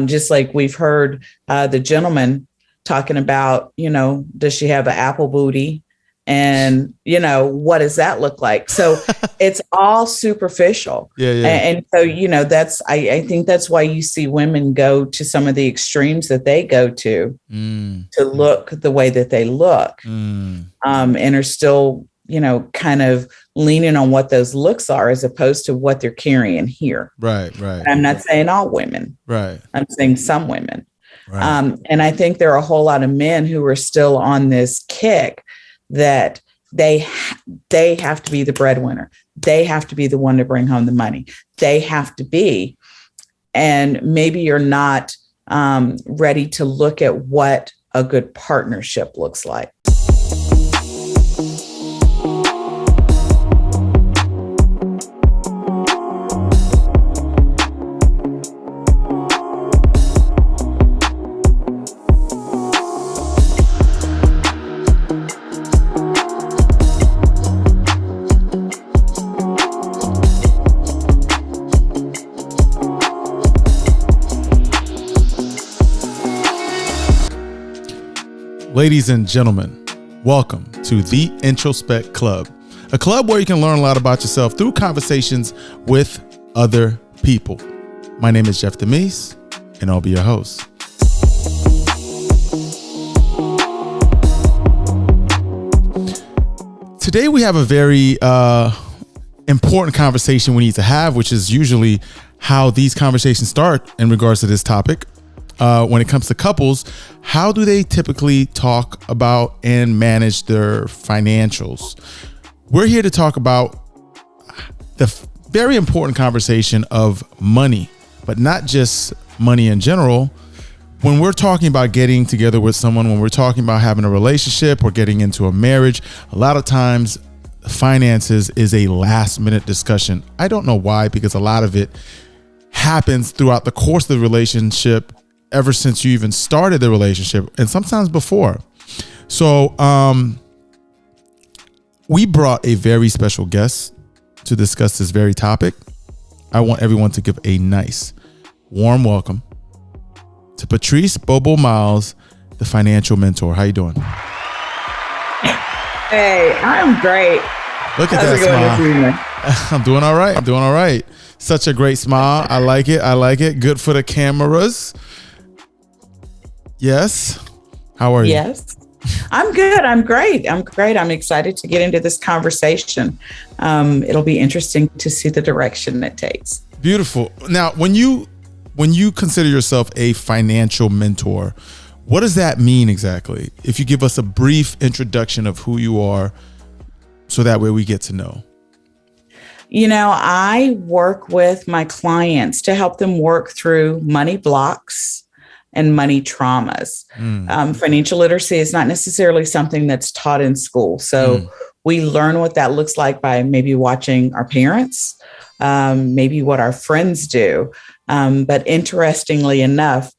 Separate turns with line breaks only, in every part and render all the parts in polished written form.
Just like we've heard the gentleman talking about, does she have an apple booty? And, what does that look like? So it's all superficial.
Yeah.
And so, I think that's why you see women go to some of the extremes that they go to look the way that they look, and are still, kind of leaning on what those looks are as opposed to what they're carrying here.
Right.
I'm not saying all women.
Right.
I'm saying some women.
Right.
And I think there are a whole lot of men who are still on this kick that they have to be the breadwinner. They have to be the one to bring home the money. They have to be. And maybe you're not ready to look at what a good partnership looks like.
Ladies and gentlemen, welcome to the Introspect Club, a club where you can learn a lot about yourself through conversations with other people. My name is Jeff Damisse, and I'll be your host. Today we have a very important conversation we need to have, which is usually how these conversations start in regards to this topic. When it comes to couples, how do they typically talk about and manage their financials? We're here to talk about the very important conversation of money, but not just money in general. When we're talking about getting together with someone, when we're talking about having a relationship or getting into a marriage, a lot of times finances is a last minute discussion. I don't know why, because a lot of it happens throughout the course of the relationship, ever since you even started the relationship, and sometimes before. So we brought a very special guest to discuss this very topic. I want everyone to give a nice, warm welcome to Patrice Bobo Miles, the financial mentor. How you doing?
Hey, I'm great.
Look at that smile. I'm doing all right. Such a great smile. I like it. Good for the cameras. Yes. How are you?
Yes. I'm good. I'm great. I'm excited to get into this conversation. It'll be interesting to see the direction it takes.
Beautiful. Now, when you consider yourself a financial mentor, what does that mean exactly? If you give us a brief introduction of who you are, so that way we get to know.
I work with my clients to help them work through money blocks and money traumas. Financial literacy is not necessarily something that's taught in school. So we learn what that looks like by maybe watching our parents, maybe what our friends do. But interestingly enough,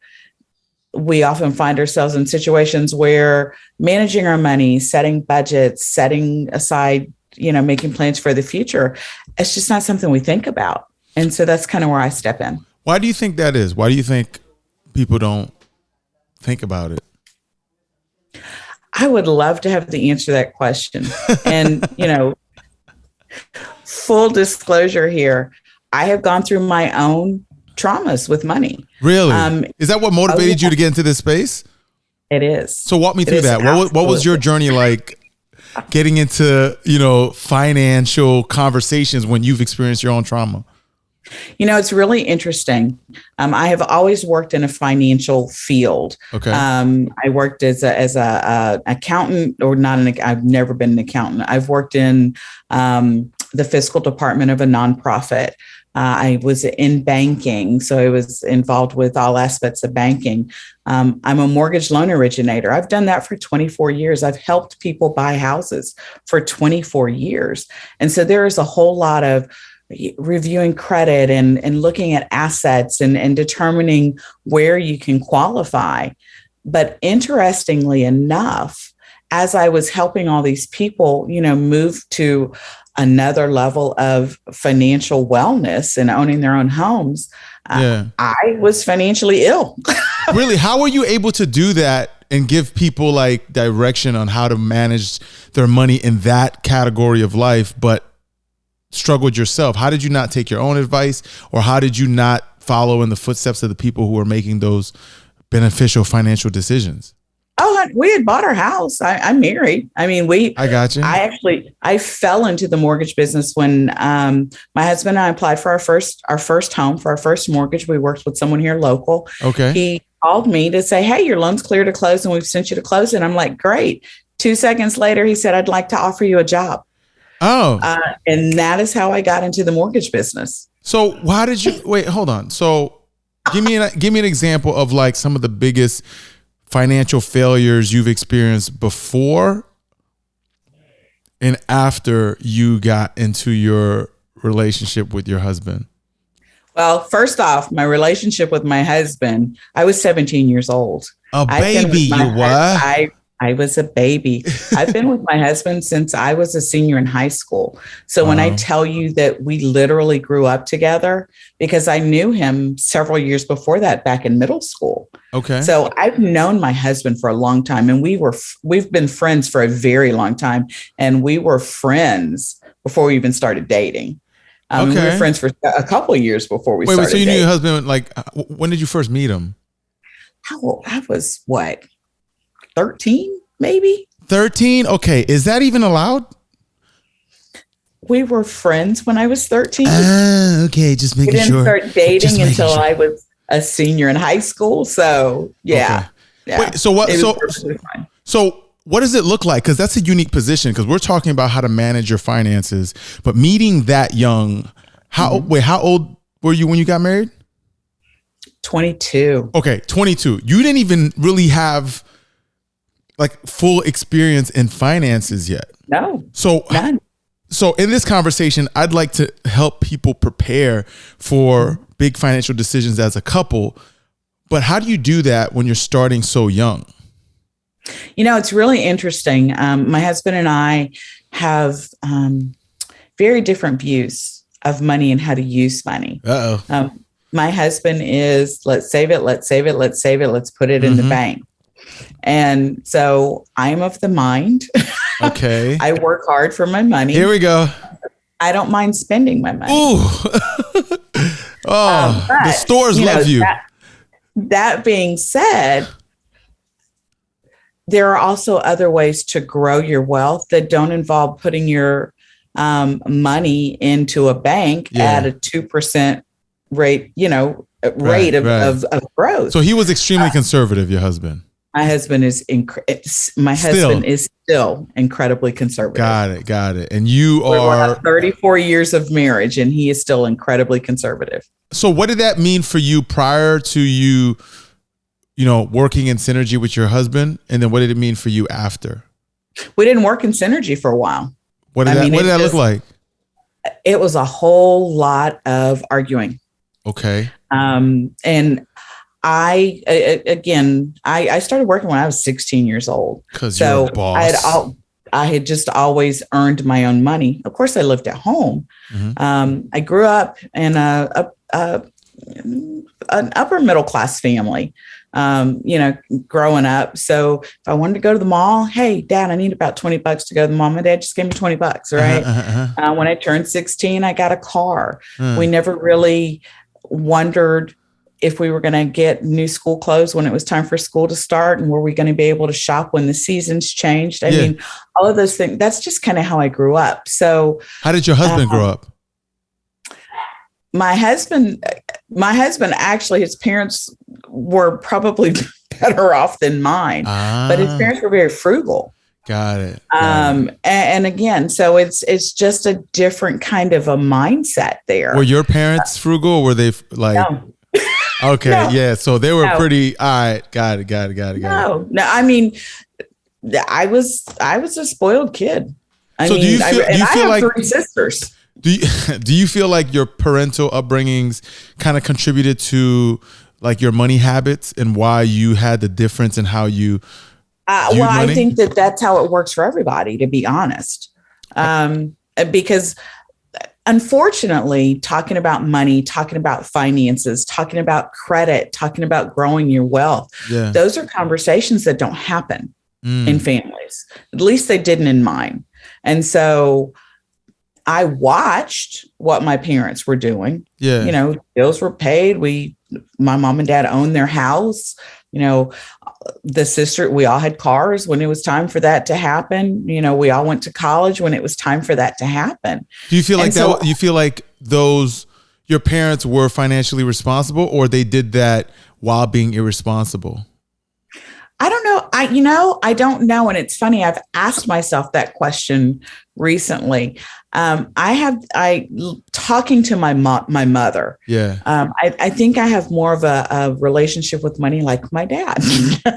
we often find ourselves in situations where managing our money, setting budgets, setting aside, making plans for the future, it's just not something we think about. And so that's kind of where I step in.
Why do you think that is? Why do you think people don't think about it?
I would love to have the answer to that question. And, full disclosure here, I have gone through my own traumas with money.
Really? Is that what motivated you to get into this space?
It is.
So walk me through that. What was your journey like getting into, financial conversations when you've experienced your own trauma?
It's really interesting. I have always worked in a financial field.
Okay.
I worked as a accountant, or not I've never been an accountant. I've worked in the fiscal department of a nonprofit. I was in banking, so I was involved with all aspects of banking. I'm a mortgage loan originator. I've done that for 24 years. I've helped people buy houses for 24 years. And so there is a whole lot of reviewing credit and looking at assets and determining where you can qualify. But interestingly enough, as I was helping all these people, move to another level of financial wellness and owning their own homes, I was financially ill.
Really? How were you able to do that and give people like direction on how to manage their money in that category of life, but struggled yourself? How did you not take your own advice, or how did you not follow in the footsteps of the people who were making those beneficial financial decisions?
Oh, we had bought our house. I'm married. I mean, I got you. I fell into the mortgage business when my husband and I applied for our first home, for our first mortgage. We worked with someone here local.
Okay.
He called me to say, hey, your loan's clear to close and we've sent you to close. And I'm like, great. 2 seconds later, he said, I'd like to offer you a job.
Oh.
And that is how I got into the mortgage business.
So why did you wait? Hold on. So give me an example of like some of the biggest financial failures you've experienced before and after you got into your relationship with your husband.
Well, first off, my relationship with my husband, I was 17 years old.
A baby, you were?
I was a baby. I've been with my husband since I was a senior in high school. So when I tell you that we literally grew up together, because I knew him several years before that, back in middle school.
Okay.
So I've known my husband for a long time, and we've been friends for a very long time. And we were friends before we even started dating. We were friends for a couple of years before we started.
So you
dating.
knew your husband, like, when did you first meet him?
I was 13, maybe.
13? Okay. Is that even allowed?
We were friends when I was 13.
Okay. Just making sure.
We didn't start dating until I was a senior in high school. So yeah.
Okay. Yeah. Wait, so what? So what does it look like? Because that's a unique position, because we're talking about how to manage your finances, but meeting that young, how old were you when you got married?
22.
Okay. 22. You didn't even really have like full experience in finances yet.
No.
So
none.
So in this conversation, I'd like to help people prepare for big financial decisions as a couple. But how do you do that when you're starting so young?
It's really interesting. My husband and I have very different views of money and how to use money. My husband is, let's save it, let's save it, let's save it, let's put it in the bank. And so I'm of the mind.
Okay.
I work hard for my money.
Here we go.
I don't mind spending my money.
Ooh. The stores love you.
That being said, there are also other ways to grow your wealth that don't involve putting your money into a bank at a 2% rate, rate of growth.
So he was extremely conservative, your husband.
My husband is still incredibly conservative.
Got it. And you are
34 years of marriage, and he is still incredibly conservative.
So what did that mean for you prior to you working in synergy with your husband? And then what did it mean for you after?
We didn't work in synergy for a while.
What did that look like?
It was a whole lot of arguing.
Okay.
And I started working when I was 16 years old.
Because you're a boss.
I had just always earned my own money. Of course, I lived at home. Mm-hmm. I grew up in an upper middle class family. Growing up. So if I wanted to go to the mall, hey, Dad, I need about $20 to go to the mall. My dad just gave me $20, right? When I turned 16, I got a car. We never really wondered if we were going to get new school clothes when it was time for school to start, and were we going to be able to shop when the seasons changed? I mean, all of those things. That's just kind of how I grew up. So
how did your husband grow up?
My husband, actually, his parents were probably better off than mine, but his parents were very frugal.
Got it.
And again, so it's just a different kind of a mindset there.
Were your parents frugal, or were they like?
No.
Okay.
No.
Yeah. So they were pretty. All right. Got it.
No. I mean, I was a spoiled kid.
Do you feel like
3 sisters?
Do you feel like your parental upbringings kind of contributed to like your money habits and why you had the difference in how you
Well, I think that's how it works for everybody, to be honest. Because unfortunately, talking about money, talking about finances, talking about credit, talking about growing your wealth, those are conversations that don't happen in families. At least they didn't in mine. And so I watched what my parents were doing. Yeah. You know, bills were paid. My mom and dad owned their house. You know, we all had cars when it was time for that to happen. You know, we all went to college when it was time for that to happen. Do you feel like
you feel like your parents were financially responsible, or they did that while being irresponsible?
I don't know. I don't know. And it's funny. I've asked myself that question recently. Talking to my mother. Yeah. I think I have more of a relationship with money like my dad.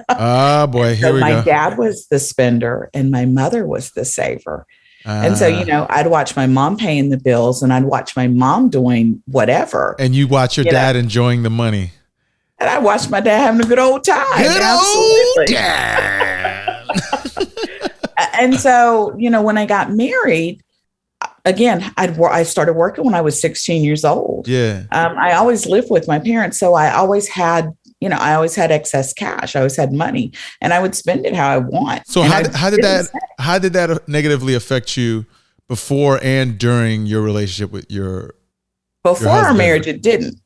Oh boy. Here we go.
My dad was the spender and my mother was the saver. And so, you know, I'd watch my mom paying the bills and I'd watch my mom doing whatever.
And you watch your dad enjoying the money.
And I watched my dad having a good old time. Old dad. And so, you know, when I got married, again, I started working when I was 16 years old. Yeah. I always lived with my parents. So I always had excess cash. I always had money and I would spend it how I want.
So how did that negatively affect you before and during your relationship with
before our marriage? It didn't.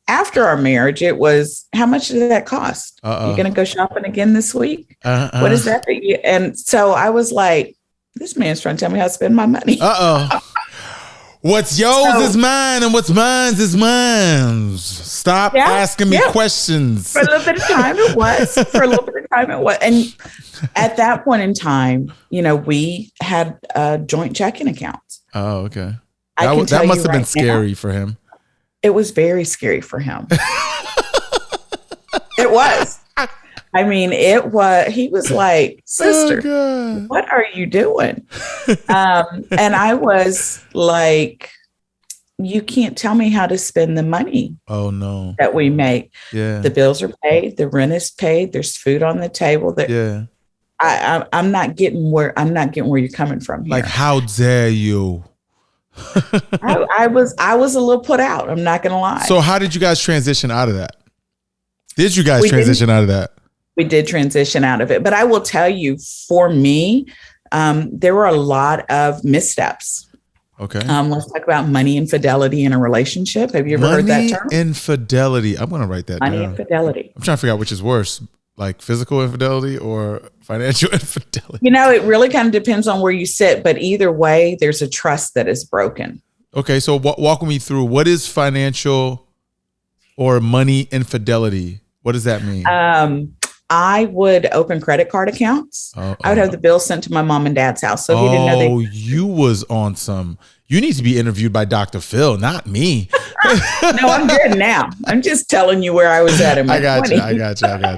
After our marriage, it was, how much did that cost? You're going to go shopping again this week? What is that? And so I was like, this man's trying to tell me how to spend my money.
What's yours is mine and what's mine's is mine. Stop asking me questions.
For a little bit of time it was. And at that point in time, you know, we had joint checking accounts.
Oh, okay. That must have been scary for him.
It was very scary for him. It was. I mean, he was like, sister, what are you doing? And I was like, you can't tell me how to spend the money.
Oh no.
That we make. Yeah. The bills are paid. The rent is paid. There's food on the table. Yeah. I'm not getting where you're coming from here.
Like, how dare you?
I was a little put out. I'm not going to lie.
So how did you guys transition out of that? Did you guys transition out of that?
We did transition out of it. But I will tell you, for me, there were a lot of missteps. Okay. Let's talk about money infidelity in a relationship. Have you ever heard that term?
Money infidelity. I'm going to write that down.
Money infidelity.
I'm trying to figure out which is worse, like physical infidelity or financial infidelity.
You know, it really kind of depends on where you sit, but either way, there's a trust that is broken.
Okay. So walk me through, what is financial or money infidelity? What does that mean?
I would open credit card accounts. I would have the bills sent to my mom and dad's house. So he didn't know
you was on some. You need to be interviewed by Dr. Phil, not me.
No, I'm good now. I'm just telling you where I was at in my 20s.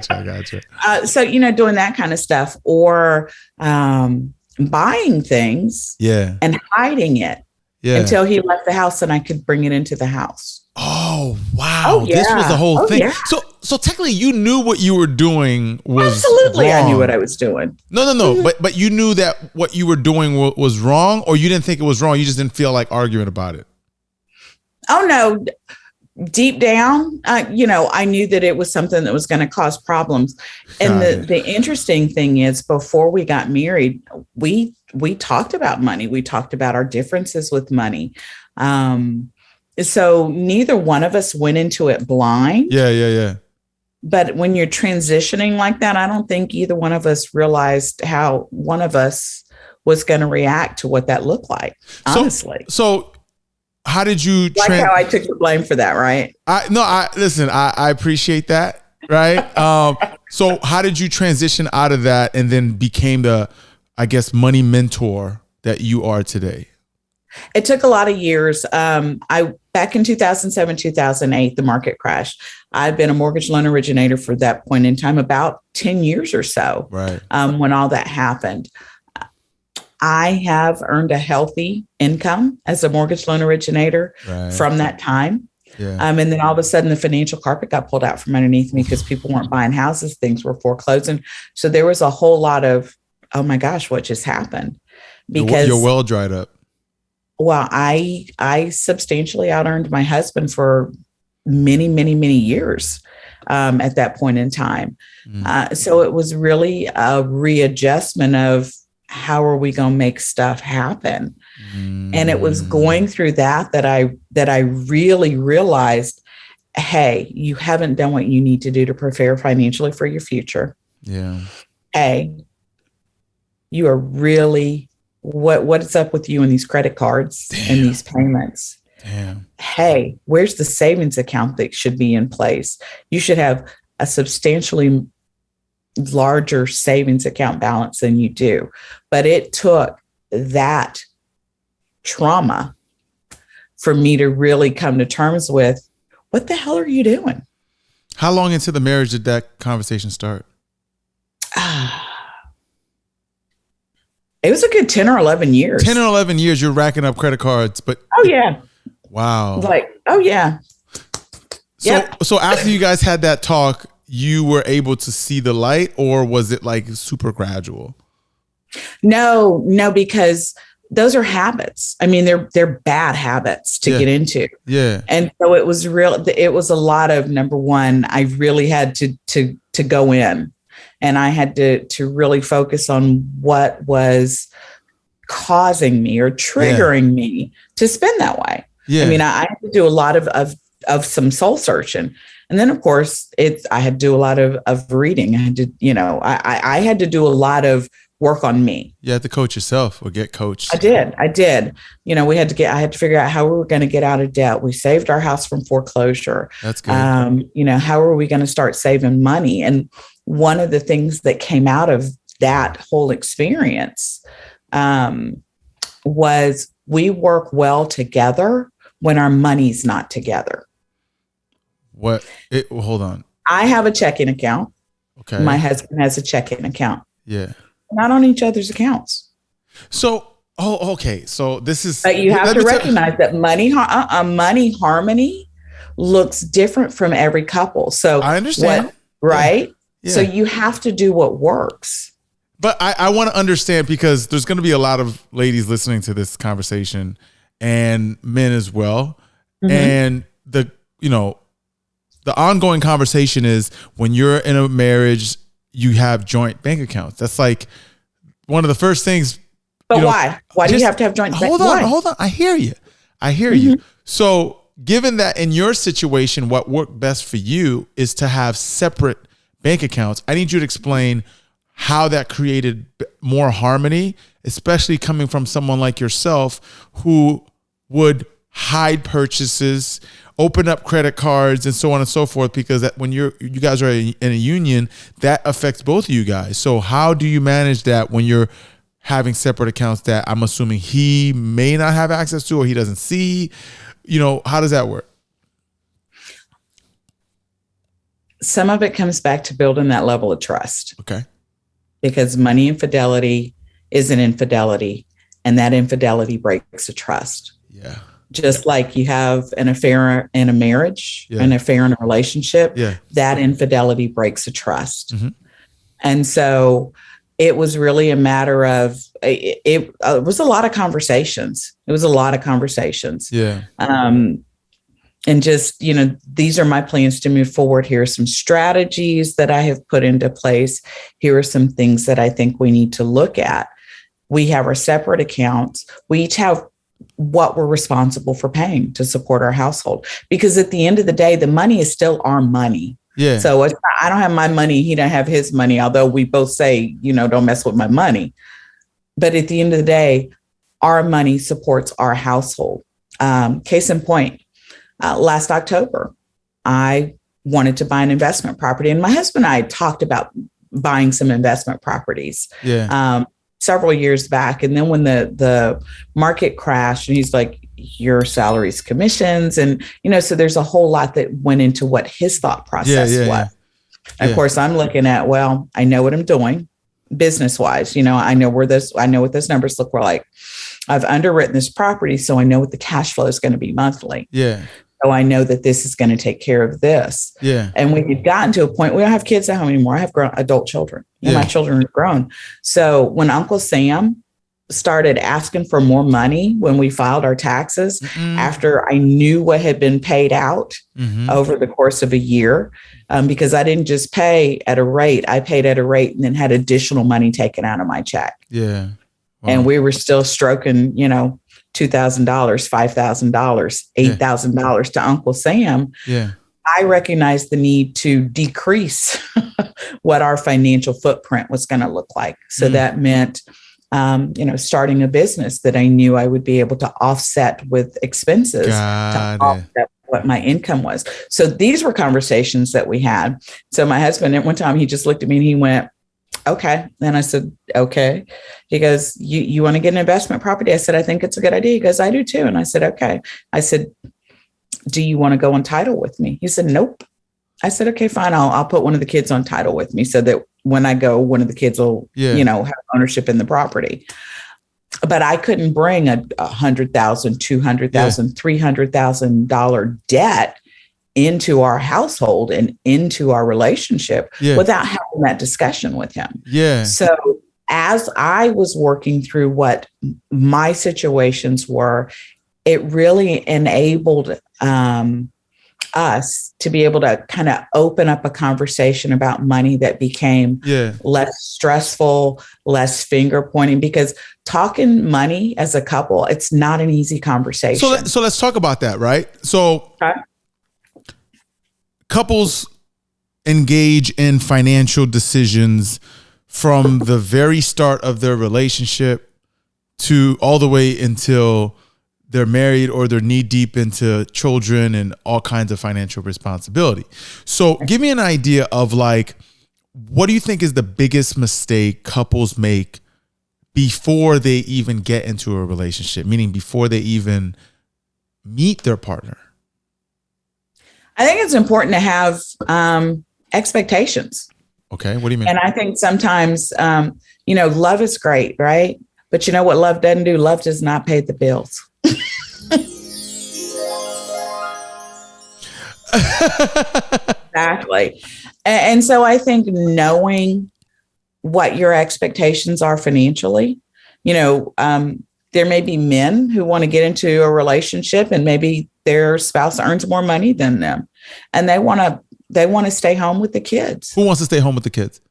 I got you.
So, you know, doing that kind of stuff, or buying things and hiding it until he left the house and I could bring it into the house.
Oh, wow. Oh, yeah. This was the whole thing. Yeah. So technically you knew what you were doing was
absolutely
wrong.
I knew what I was doing.
No. Mm-hmm. But you knew that what you were doing was wrong, or you didn't think it was wrong. You just didn't feel like arguing about it.
Oh, no. Deep down, you know, I knew that it was something that was going to cause problems. And the interesting thing is, before we got married, we talked about money. We talked about our differences with money. So neither one of us went into it blind.
Yeah.
But when you're transitioning like that, I don't think either one of us realized how one of us was going to react to what that looked like, honestly.
So how did you...
how I took the blame for that, right?
Listen, I appreciate that, right? So how did you transition out of that and then became the, I guess, money mentor that you are today?
It took a lot of years. Back in 2007, 2008, the market crashed. I've been a mortgage loan originator for that point in time, about 10 years or so, right? When all that happened. I have earned a healthy income as a mortgage loan originator from that time.
Yeah.
And then all of a sudden the financial carpet got pulled out from underneath me because people weren't buying houses. Things were foreclosing. So there was a whole lot of, oh my gosh, what just happened? Because
your well dried up.
Well, I substantially out earned my husband for many, many, many years at that point in time. So it was really a readjustment of how are we going to make stuff happen? And it was going through that I really realized, hey, you haven't done what you need to do to prepare financially for your future.
Yeah.
Hey, you are really what is up with you and these credit cards and these payments?
Damn.
Hey, where's the savings account that should be in place? You should have a substantially larger savings account balance than you do. But it took that trauma for me to really come to terms with, what the hell are you doing?
How long into the marriage did that conversation start?
It was a good 10 or 11 years.
10 or 11 years you're racking up credit cards, but
oh yeah.
Wow.
Like, oh yeah.
So after you guys had that talk, you were able to see the light, or was it like super gradual?
No, because those are habits. I mean, they're bad habits to get into.
Yeah.
And so it was a lot of, number one, I really had to go in, and I had to really focus on what was causing me or triggering me to spend that way. Yeah. I mean, I had to do a lot of some soul searching. And then of course I had to do a lot of reading. I had to, I had to do a lot of work on me.
You had to coach yourself or get coached.
I did. I had to figure out how we were going to get out of debt. We saved our house from foreclosure.
That's good.
How are we going to start saving money? And one of the things that came out of that whole experience was we work well together when our money's not together.
Hold on.
I have a checking account.
Okay.
My husband has a checking account.
Yeah.
Not on each other's accounts.
So, okay. So this is.
But you have to recognize that money harmony looks different from every couple. So
I understand.
Right?
Yeah.
So you have to do what works.
But I want to understand, because there's going to be a lot of ladies listening to this conversation and men as well. Mm-hmm. And the ongoing conversation is, when you're in a marriage, you have joint bank accounts. That's like one of the first things.
But why? Why do you have to have joint bank accounts?
Hold on. I hear you. Mm-hmm. So given that in your situation, what worked best for you is to have separate bank accounts, I need you to explain how that created more harmony, especially coming from someone like yourself who would hide purchases, open up credit cards, and so on and so forth, because that when you guys are in a union, that affects both of you guys. So how do you manage that when you're having separate accounts that I'm assuming he may not have access to or he doesn't see? How does that work?
Some of it comes back to building that level of trust.
Okay.
Because money infidelity is an infidelity, and that infidelity breaks a trust.
Yeah.
Just like you have an affair in a marriage, an affair in a relationship, that infidelity breaks a trust. Mm-hmm. And so it was really a matter of, it was a lot of conversations. Yeah. And just, these are my plans to move forward. Here are some strategies that I have put into place. Here are some things that I think we need to look at. We have our separate accounts. We each have what we're responsible for paying to support our household. Because at the end of the day, the money is still our money.
Yeah.
So it's not, I don't have my money. He don't have his money, although we both say, don't mess with my money. But at the end of the day, our money supports our household. Case in point, last October, I wanted to buy an investment property, and my husband and I talked about buying some investment properties.
Yeah.
Several years back. And then when the market crashed, and he's like, your salaries, commissions. And, so there's a whole lot that went into what his thought process was. Yeah. And of course, I'm looking at, well, I know what I'm doing business wise. I know what those numbers look like. I've underwritten this property, so I know what the cash flow is going to be monthly.
Yeah.
So I know that this is going to take care of this.
Yeah.
And we had gotten to a point, we don't have kids at home anymore. I have adult children. And my children are grown. So when Uncle Sam started asking for more money when we filed our taxes, after I knew what had been paid out over the course of a year, because I didn't just pay at a rate, I paid at a rate and then had additional money taken out of my check.
Yeah. Wow.
And we were still stroking, $2,000, $5,000, $8,000 to Uncle Sam.
Yeah.
I recognized the need to decrease what our financial footprint was going to look like. So that meant, starting a business that I knew I would be able to offset with expenses to offset what my income was. So these were conversations that we had. So my husband, at one time, he just looked at me and he went, okay. And I said, okay. He goes, you want to get an investment property? I said, I think it's a good idea. He goes, I do too. And I said, okay. I said, do you want to go on title with me? He said, nope. I said, okay, fine. I'll put one of the kids on title with me so that when I go, one of the kids will, have ownership in the property. But I couldn't bring a $100,000, $200,000, $300,000 debt into our household and into our relationship without having that discussion with him. Yeah. So as I was working through what my situations were, it really enabled us to be able to kind of open up a conversation about money that became less stressful, less finger pointing, because talking money as a couple, it's not an easy conversation.
So let's talk about that, right? So couples engage in financial decisions from the very start of their relationship to all the way until they're married or they're knee deep into children and all kinds of financial responsibility. So give me an idea of what do you think is the biggest mistake couples make before they even get into a relationship, meaning before they even meet their partner?
I think it's important to have expectations.
Okay. What do you mean?
And I think sometimes, love is great, right? But you know what love doesn't do? Love does not pay the bills. Exactly. And so I think knowing what your expectations are financially, there may be men who want to get into a relationship and maybe their spouse earns more money than them and they want to stay home with the kids.
Who wants to stay home with the kids?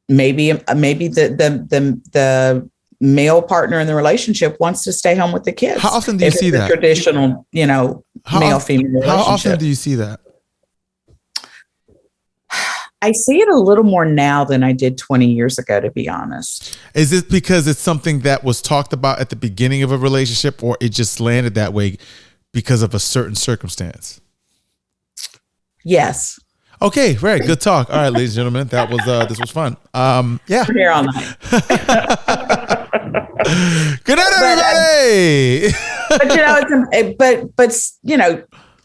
Maybe
the male partner in the relationship wants to stay home with the kids.
How often do you see that?
Traditional, male-female relationship.
How often do you see that?
I see it a little more now than I did 20 years ago, to be honest.
Is it because it's something that was talked about at the beginning of a relationship, or it just landed that way because of a certain circumstance?
Yes.
Okay, right. Good talk. All right, ladies and gentlemen, that was this was fun. Yeah.
We're here all night.
Good night, everybody.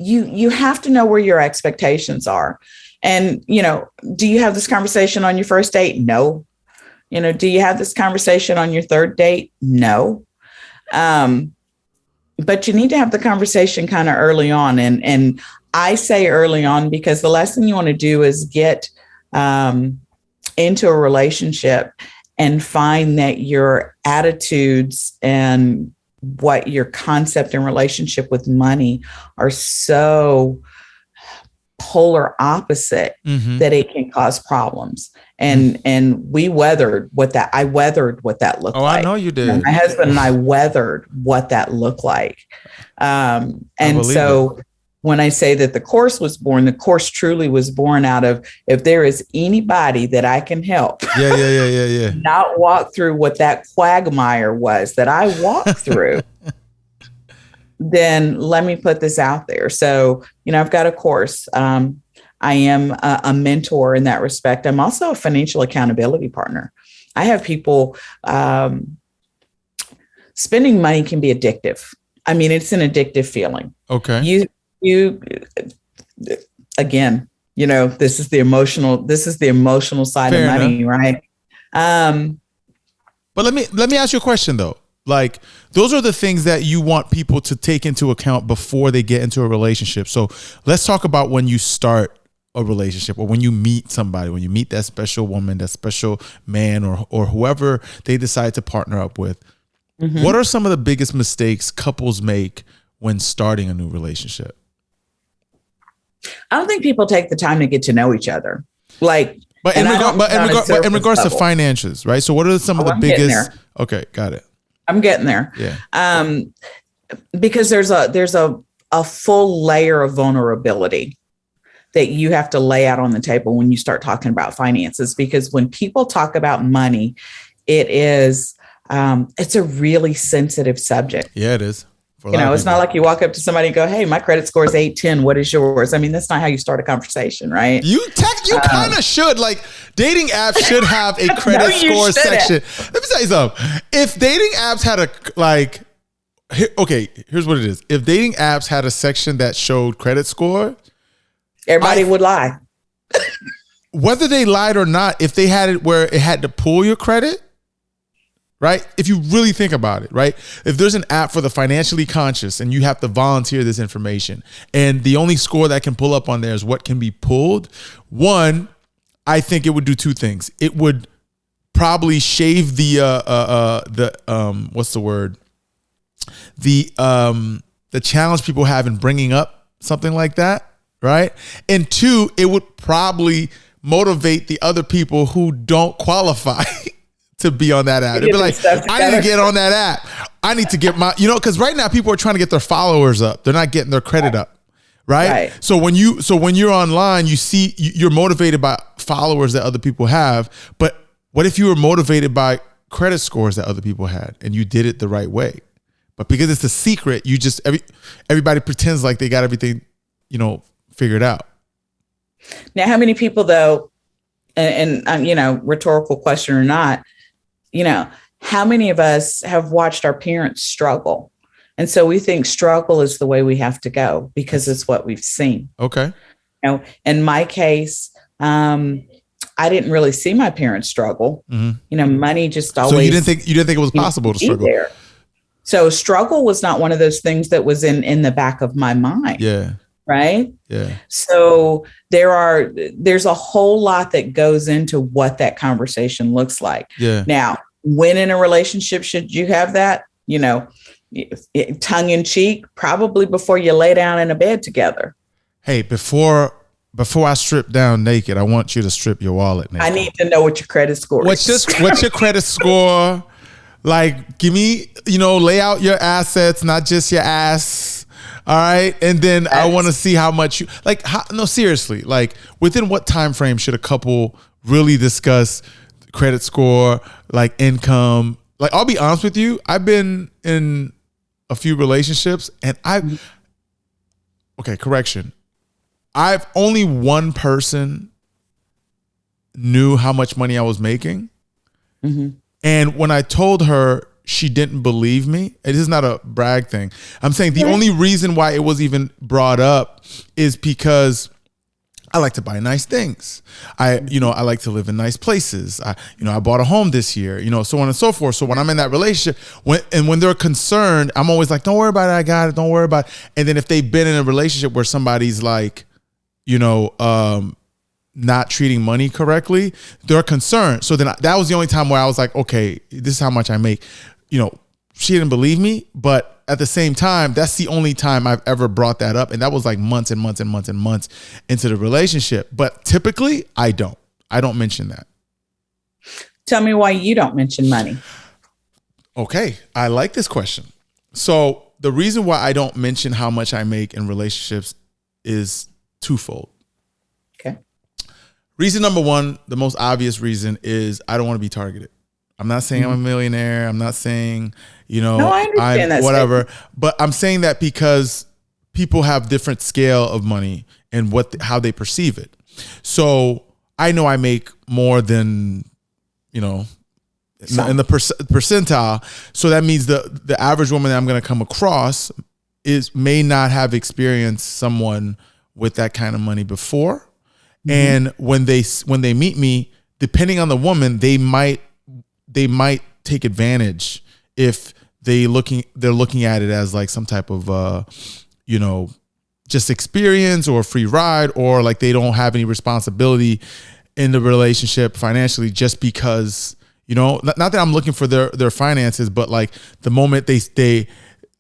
You have to know where your expectations are. And, do you have this conversation on your first date? No. Do you have this conversation on your third date? No. But you need to have the conversation kind of early on. And I say early on because the last thing you want to do is get into a relationship and find that your attitudes and what your concept and relationship with money are so polar opposite that it can cause problems. And I weathered what that looked like.
Oh, I know you did.
My husband and I weathered what that looked like. And so when I say that the course was born, the course truly was born out of, if there is anybody that I can help not walk through what that quagmire was that I walked through, then let me put this out there. So, I've got a course. I am a mentor in that respect. I'm also a financial accountability partner. I have people, spending money can be addictive. I mean, it's an addictive feeling.
Okay.
You again, this is the emotional side of money, right?
But let me ask you a question though. Like, those are the things that you want people to take into account before they get into a relationship. So let's talk about when you start a relationship, or when you meet somebody, when you meet that special woman, that special man, or whoever they decide to partner up with. Mm-hmm. What are some of the biggest mistakes couples make when starting a new relationship?
I don't think people take the time to get to know each other. Like,
but in regards to finances, right? So what are some of the biggest? Okay, got it.
I'm getting there.
Yeah.
Because there's a full layer of vulnerability that you have to lay out on the table when you start talking about finances. Because when people talk about money, it's a really sensitive subject.
Yeah, it is.
It's not like you walk up to somebody and go, "Hey, my credit score is 810. What is yours?" I mean, that's not how you start a conversation, right?
You kind of should. Like, dating apps should have a credit score section. Let me tell you something. If dating apps had here's what it is. If dating apps had a section that showed credit score,
everybody would lie.
Whether they lied or not, if they had it where it had to pull your credit, right? If you really think about it, right? If there's an app for the financially conscious and you have to volunteer this information, and the only score that can pull up on there is what can be pulled, one, I think it would do two things. It would probably shave the what's the word? The challenge people have in bringing up something like that, right? And two, it would probably motivate the other people who don't qualify to be on that app. They'd be like, I need to get on that app. I need to get because right now people are trying to get their followers up. They're not getting their credit up. Right? So when you're online, you see you're motivated by followers that other people have. But what if you were motivated by credit scores that other people had and you did it the right way? But because it's a secret, you just everybody pretends like they got everything, figured out.
Now, how many people though, and rhetorical question or not, how many of us have watched our parents struggle? And so we think struggle is the way we have to go because it's what we've seen.
Okay.
In my case, I didn't really see my parents struggle. Mm-hmm. Money just always.
So you didn't think it was possible to struggle
there. So struggle was not one of those things that was in the back of my mind.
Yeah.
Right.
Yeah.
So there's a whole lot that goes into what that conversation looks like.
Yeah.
Now, when in a relationship should you have that? Tongue in cheek, probably before you lay down in a bed together.
Hey, before I strip down naked, I want you to strip your wallet naked.
I need to know what your credit score is.
What's your credit score? Like, give me, lay out your assets, not just your ass. All right. And then I want to see how much seriously, like, within what time frame should a couple really discuss credit score, like income? Like, I'll be honest with you. I've been in a few relationships and I've only one person knew how much money I was making. Mm-hmm. And when I told her, she didn't believe me. It is not a brag thing. I'm saying the only reason why it was even brought up is because I like to buy nice things. I like to live in nice places. I bought a home this year, so on and so forth. So when I'm in that relationship, when they're concerned, I'm always like, don't worry about it. I got it. Don't worry about it. And then if they've been in a relationship where somebody's like, not treating money correctly, they're concerned. So then that was the only time where I was like, okay, this is how much I make. She didn't believe me, but at the same time, that's the only time I've ever brought that up. And that was like months and months and months and months into the relationship. But typically I don't mention that.
Tell me why you don't mention money.
Okay. I like this question. So the reason why I don't mention how much I make in relationships is twofold.
Okay.
Reason number one, the most obvious reason, is I don't want to be targeted. I'm not saying I'm a millionaire. I'm not saying,
no, I understand that
whatever. But I'm saying that because people have different scale of money and how they perceive it. So I know I make more than, in the percentile. So that means the average woman that I'm going to come across may not have experienced someone with that kind of money before. Mm-hmm. And when they meet me, depending on the woman, they might take advantage if they're looking at it as like some type of just experience or free ride, or like they don't have any responsibility in the relationship financially, just because, not that I'm looking for their finances, but like the moment they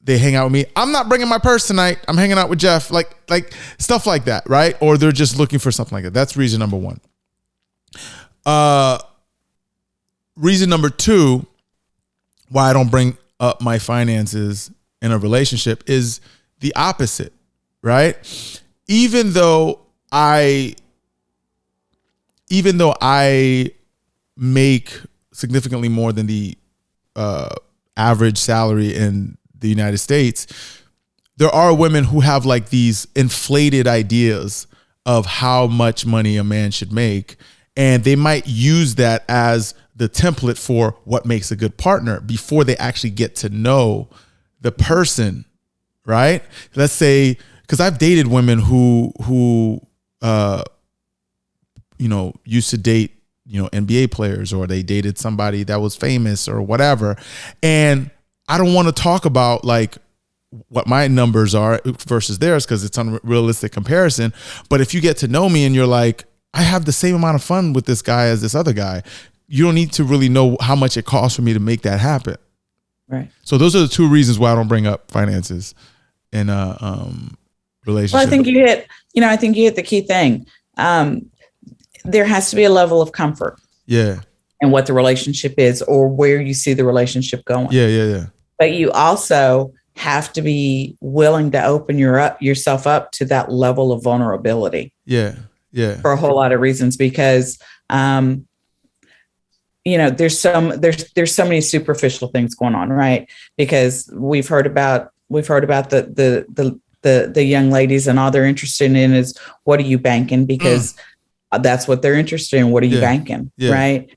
hang out with me, I'm not bringing my purse tonight, I'm hanging out with Jeff, like stuff like that, right? Or they're just looking for something like that. That's reason number one. Reason number two why I don't bring up my finances in a relationship is the opposite, right? Even though I make significantly more than the average salary in the United States, there are women who have like these inflated ideas of how much money a man should make, and they might use that as the template for what makes a good partner before they actually get to know the person, right? Let's say, because I've dated women who used to date NBA players, or they dated somebody that was famous or whatever, and I don't want to talk about like what my numbers are versus theirs because it's unrealistic comparison. But if you get to know me and you're like, I have the same amount of fun with this guy as this other guy, you don't need to really know how much it costs for me to make that happen. Right. So those are the two reasons why I don't bring up finances in a relationship.
Well, I think you hit the key thing. There has to be a level of comfort.
Yeah.
And what the relationship is, or where you see the relationship going.
Yeah.
But you also have to be willing to open yourself up to that level of vulnerability.
Yeah.
For a whole lot of reasons, because there's so many superficial things going on, right? Because we've heard about the young ladies, and all they're interested in is, what are you banking? Because that's what they're interested in. What are you banking? Yeah. Right.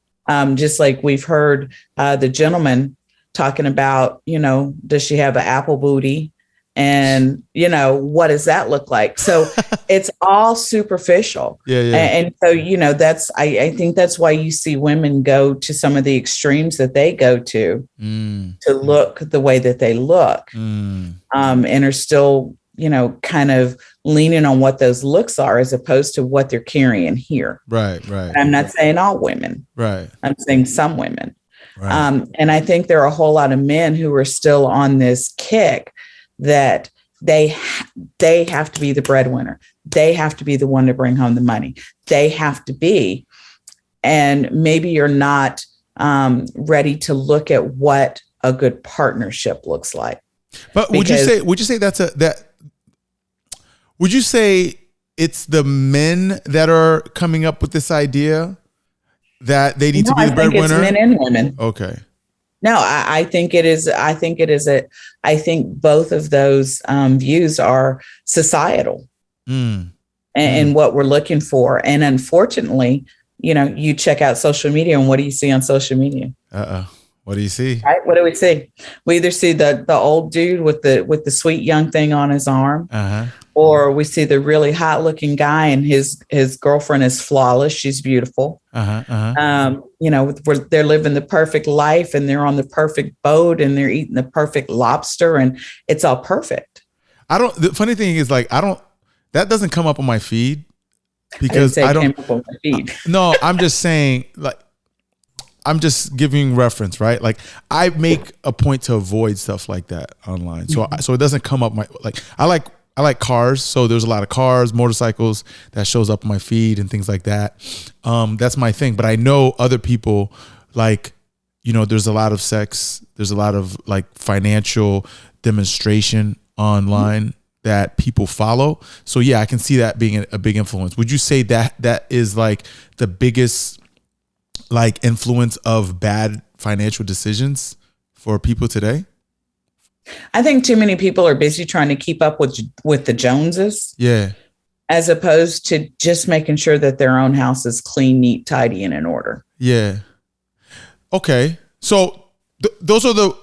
Just like we've heard the gentleman talking about, does she have an apple booty? And, what does that look like? So it's all superficial.
Yeah.
And so, I think that's why you see women go to some of the extremes that they go to look the way that they look, and are still, kind of leaning on what those looks are as opposed to what they're carrying here.
Right.
And I'm not saying all women.
Right.
I'm saying some women.
Right.
And I think there are a whole lot of men who are still on this kick that they have to be the breadwinner. They have to be the one to bring home the money. They have to be. And maybe you're not ready to look at what a good partnership looks like.
But would you say would you say it's the men that are coming up with this idea that they need to be the breadwinner?
It's men and women.
Okay.
No, I think it is. I think both of those views are societal and what we're looking for. And unfortunately, you check out social media, and what do you see on social media?
What do you see?
Right? What do we see? We either see the old dude with the sweet young thing on his arm, or we see the really hot looking guy, and his girlfriend is flawless. She's beautiful. They're living the perfect life, and they're on the perfect boat, and they're eating the perfect lobster, and it's all perfect.
The funny thing is, that doesn't come up on my feed because I don't. Came up on my feed. No, I'm just saying, I'm just giving reference, right? Like, I make a point to avoid stuff like that online, so it doesn't come up. I like cars, so there's a lot of cars, motorcycles that shows up on my feed and things like that. That's my thing. But I know other people, there's a lot of sex, there's a lot of financial demonstration online that people follow. So yeah, I can see that being a big influence. Would you say that is the biggest influence of bad financial decisions for people today?
I think too many people are busy trying to keep up with the Joneses.
Yeah.
As opposed to just making sure that their own house is clean, neat, tidy, and in order.
Yeah. Okay. So those are the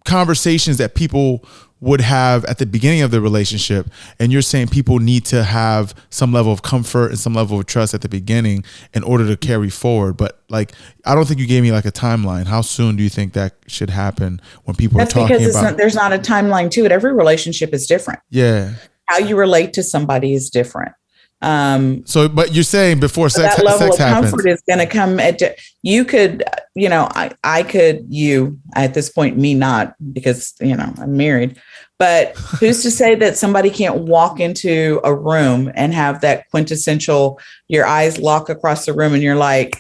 conversations that people would have at the beginning of the relationship, and you're saying people need to have some level of comfort and some level of trust at the beginning in order to carry forward. But like, I don't think you gave me like a timeline. How soon do you think that should happen when people are talking
because
about?
there's not a timeline to it. Every relationship is different.
Yeah.
How you relate to somebody is different.
So, but you're saying before sex,
that level
sex
of
happens,
comfort is going to come you could, I could, at this point, me not, because, I'm married, but who's to say that somebody can't walk into a room and have that quintessential, your eyes lock across the room and you're like,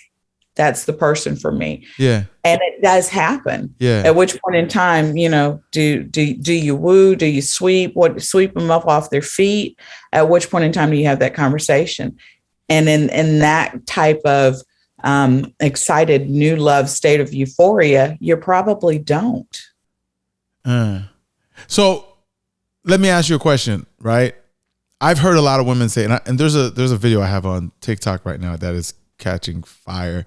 that's the person for me.
Yeah.
And it does happen.
Yeah.
At which point in time, do you woo? Do you sweep them up off their feet? At which point in time do you have that conversation? And in that type of excited new love state of euphoria, you probably don't.
So let me ask you a question, right? I've heard a lot of women say, and there's a video I have on TikTok right now that is catching fire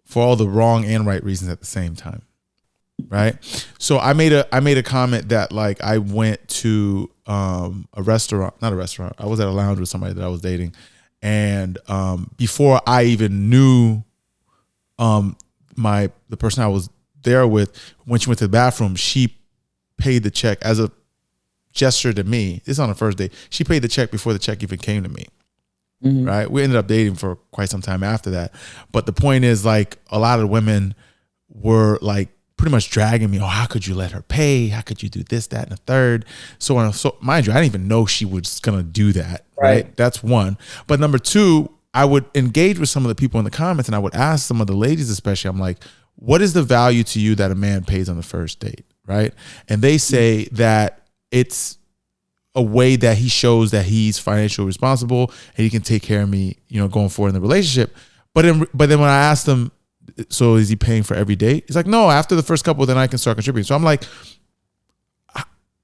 for all the wrong and right reasons at the same time, right? So I made a comment that, like, I went to not a restaurant. I was at a lounge with somebody that I was dating, and before I even knew the person I was there with, when she went to the bathroom, she paid the check as a gesture to me. This is on the first date. She paid the check before the check even came to me. Mm-hmm. Right. We ended up dating for quite some time after that. But the point is, like, a lot of women were like pretty much dragging me. Oh, how could you let her pay? How could you do this, that, and the third? So mind you, I didn't even know she was going to do that. Right. That's one. But number two, I would engage with some of the people in the comments, and I would ask some of the ladies, especially, I'm like, what is the value to you that a man pays on the first date? Right. And they say that it's a way that he shows that he's financially responsible and he can take care of me, going forward in the relationship. But then when I asked him, so is he paying for every date? He's like, no, after the first couple, then I can start contributing. So I'm like,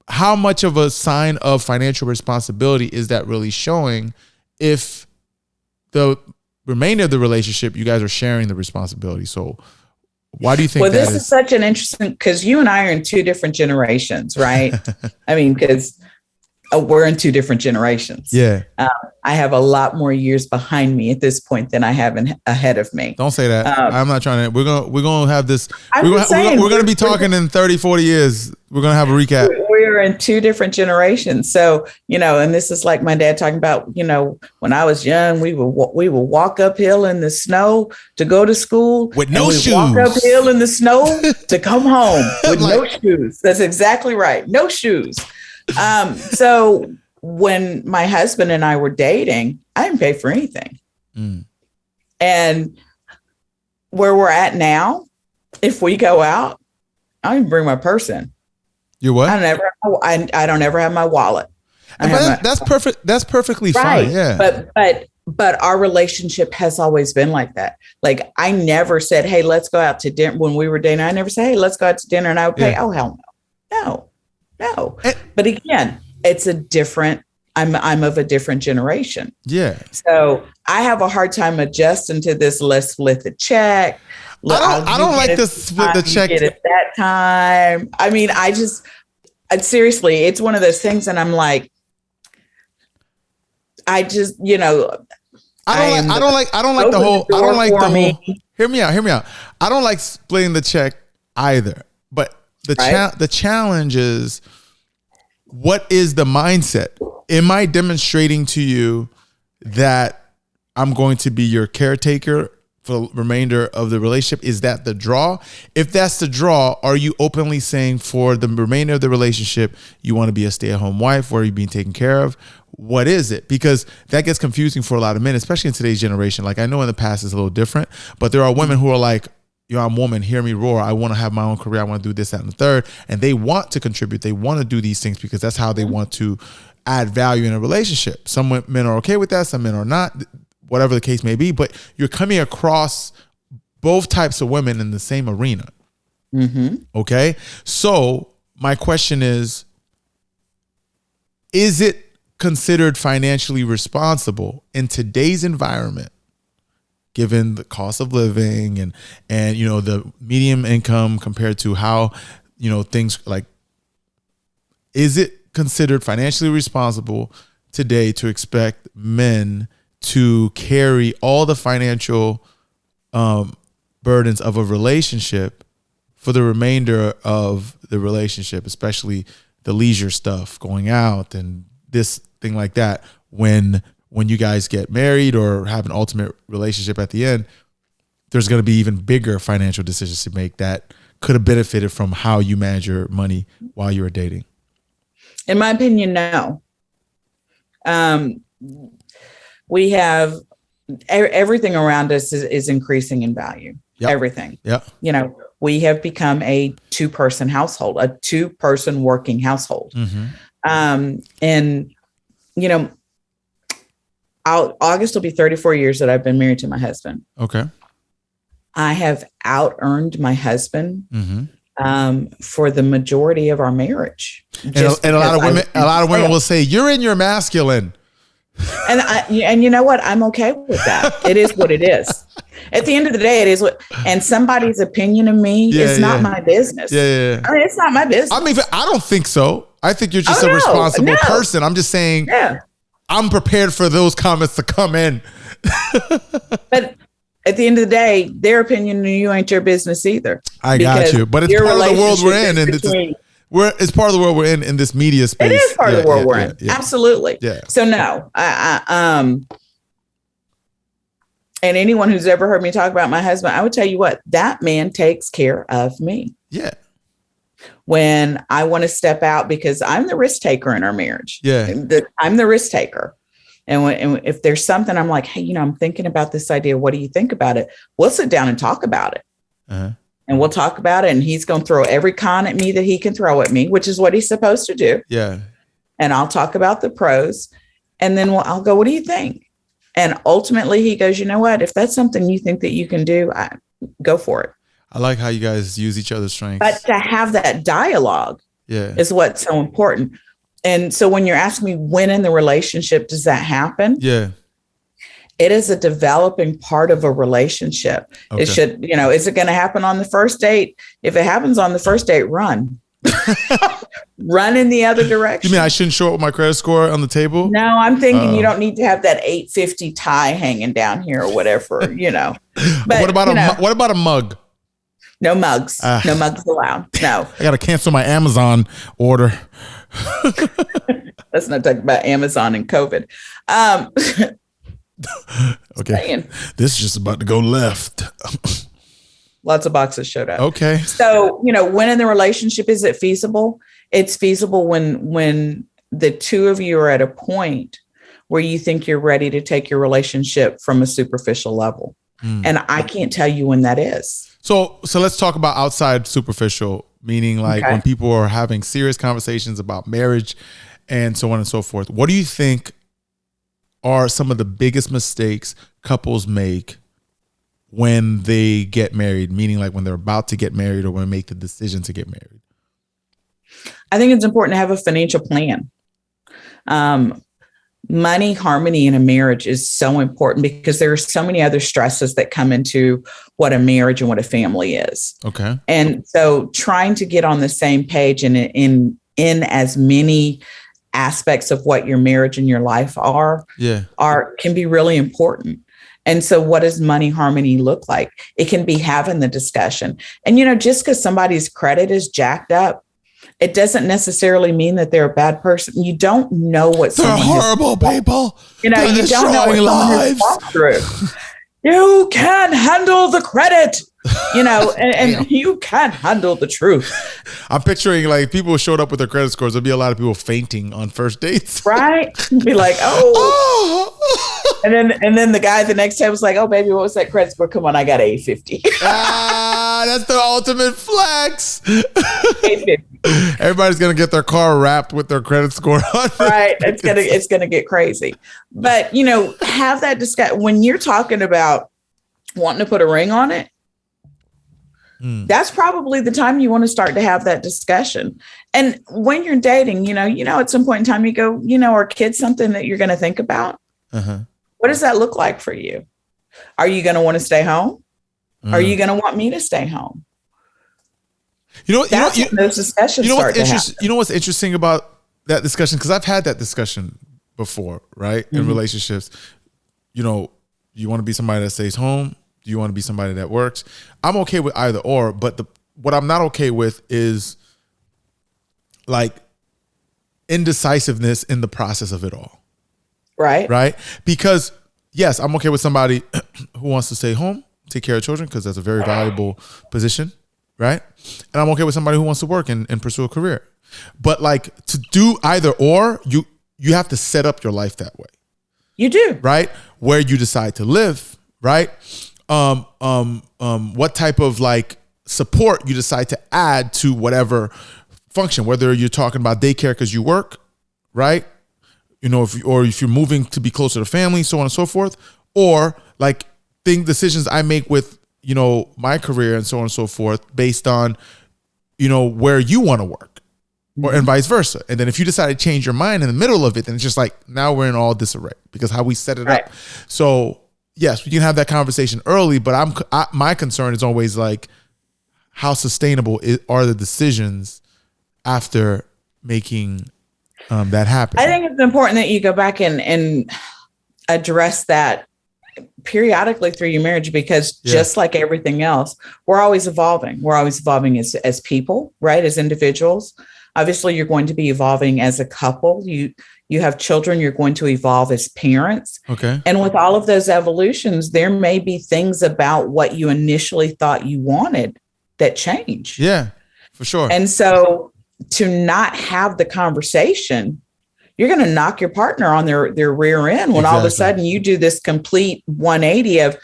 how much of a sign of financial responsibility is that really showing if the remainder of the relationship, you guys are sharing the responsibility? So why do you think
this is such an interesting, because you and I are in two different generations, right? I mean, because we're in two different generations.
Yeah.
I have a lot more years behind me at this point than I have ahead of me.
Don't say that. I'm not trying to. We're going to have this. We're going to be talking in 30, 40 years. We're going to have a recap.
We're in two different generations. So, and this is like my dad talking about, when I was young, we would walk uphill in the snow to go to school
with no shoes.
Walk uphill in the snow to come home with no shoes. That's exactly right. No shoes. So when my husband and I were dating, I didn't pay for anything. And where we're at now, if we go out, I don't even bring my purse in.
You what?
I don't ever have my wallet.
That's perfect. That's perfectly fine. Yeah.
But our relationship has always been like that. Like, I never said, hey, let's go out to dinner. When we were dating, I never said, hey, let's go out to dinner, and I would pay. Oh, hell no. No. But again, it's a different, I'm of a different generation.
Yeah.
So I have a hard time adjusting to this. Let's split the check.
I don't like to split the check
at that time. I mean, seriously, it's one of those things. And I'm like, I don't like the whole, hear me out. I don't like splitting the check either, but the challenge is, what is the mindset? Am I demonstrating to you that I'm going to be your caretaker for the remainder of the relationship? Is that the draw? If that's the draw, are you openly saying for the remainder of the relationship, you want to be a stay-at-home wife? Where are you being taken care of? What is it? Because that gets confusing for a lot of men, especially in today's generation. Like, I know in the past it's a little different, but there are women who are like, I'm a woman, hear me roar. I want to have my own career. I want to do this, that, and the third. And they want to contribute. They want to do these things because that's how they want to add value in a relationship. Some men are okay with that. Some men are not, whatever the case may be. But you're coming across both types of women in the same arena. Mm-hmm. Okay. So my question is it considered financially responsible in today's environment, given the cost of living and the medium income compared to how, things like
is it considered financially responsible today to expect men to carry all the financial burdens of a relationship for the remainder of the relationship, especially the leisure stuff, going out and this thing like that, when you guys get married or have an ultimate relationship at the end, there's going to be even bigger financial decisions to make that could have benefited from how you manage your money while you were dating?
In my opinion, no. We have everything around us is increasing in value. Yep. Everything.
Yeah.
You know, we have become a 2-person household, a 2-person working household. Mm-hmm. And, you know, August will be 34 years that I've been married to my husband.
Okay.
I have out-earned my husband for the majority of our marriage.
And a lot of women will say, "You're in your masculine."
And you know what? I'm okay with that. It is what it is. At the end of the day, it is what. And somebody's opinion of me is not my business.
Yeah.
I mean, it's not my business.
I mean, I don't think so. I think you're just a responsible person. I'm just saying. Yeah. I'm prepared for those comments to come in.
But at the end of the day, their opinion of you ain't your business either.
I got you. But it's part of the world we're in. And it's part of the world we're in this media space.
It is part of the world we're in. Yeah. Absolutely.
Yeah.
So no, and anyone who's ever heard me talk about my husband, I would tell you what, that man takes care of me.
Yeah.
When I want to step out, because I'm the risk taker in our marriage.
Yeah.
I'm the risk taker. And if there's something I'm like, hey, you know, I'm thinking about this idea. What do you think about it? We'll sit down and talk about it. Uh-huh. And we'll talk about it. And he's going to throw every con at me that he can throw at me, which is what he's supposed to do.
Yeah.
And I'll talk about the pros. And then I'll go, what do you think? And ultimately he goes, you know what? If that's something you think that you can do, go for it.
I like how you guys use each other's strengths.
But to have that dialogue is what's so important. And so when you're asking me when in the relationship does that happen?
Yeah.
It is a developing part of a relationship. Okay. It should, you know, is it going to happen on the first date? If it happens on the first date, run. Run in the other direction.
You mean I shouldn't show up with my credit score on the table?
No, I'm thinking you don't need to have that 850 tie hanging down here or whatever, you know. But
what about a mug?
No mugs. No mugs allowed. No.
I got to cancel my Amazon order.
Let's not talk about Amazon and COVID.
Okay. This is just about to go left.
Lots of boxes showed up.
Okay.
So, you know, when in the relationship is it feasible? It's feasible when the two of you are at a point where you think you're ready to take your relationship from a superficial level. And I can't tell you when that is.
So let's talk about outside superficial, meaning like when people are having serious conversations about marriage and so on and so forth. What do you think are some of the biggest mistakes couples make when they get married, meaning like when they're about to get married or when they make the decision to get married?
I think it's important to have a financial plan. Money harmony in a marriage is so important because there are so many other stresses that come into what a marriage and what a family is.
Okay.
And so trying to get on the same page and in as many aspects of what your marriage and your life can be really important. And so what does money harmony look like? It can be having the discussion. And, you know, just because somebody's credit is jacked up, it doesn't necessarily mean that they're a bad person. You don't know what
they're horrible people.
You know, you don't know what someone has walked through. You can't handle the credit, you know, and you can't handle the truth.
I'm picturing like people showed up with their credit scores. There'll be a lot of people fainting on first dates.
Right. Be like, And then the guy the next time was like, oh, baby, what was that credit score? Come on, I got 850.
That's the ultimate flex.
850.
Everybody's going to get their car wrapped with their credit score on.
Right. It's gonna get crazy. But, you know, have that discussion. When you're talking about wanting to put a ring on it, that's probably the time you want to start to have that discussion. And when you're dating, you know, at some point in time you go, you know, are kids something that you're going to think about? Uh-huh. What does that look like for you? Are you going to want to stay home? Are you going to want me to stay home? That's when those discussions start to happen.
You know what's interesting about that discussion? Because I've had that discussion before, right? In relationships, you want to be somebody that stays home. Do you want to be somebody that works? I'm okay with either or, but what I'm not okay with is like indecisiveness in the process of it all. Right? Because yes, I'm okay with somebody who wants to stay home, take care of children, because that's a very valuable position, right? And I'm okay with somebody who wants to work and pursue a career. But like to do either or, you have to set up your life that way.
You do.
Right? Where you decide to live, right? What type of like support you decide to add to whatever function, whether you're talking about daycare because you work, right? If you're moving to be closer to family, so on and so forth, or like decisions I make with, my career and so on and so forth based on, where you want to work, and vice versa. And then if you decide to change your mind in the middle of it, then it's just like, now we're in all disarray because how we set it up. So yes, we can have that conversation early, but my concern is always like, how sustainable are the decisions after making that happen?
I think it's important that you go back and address that periodically through your marriage, because just like everything else, we're always evolving. We're always evolving as people, right? As individuals. Obviously, you're going to be evolving as a couple. You have children, you're going to evolve as parents.
Okay.
And with all of those evolutions, there may be things about what you initially thought you wanted that change.
Yeah, for sure.
And so to not have the conversation, you're going to knock your partner on their rear end when all of a sudden you do this complete 180 of,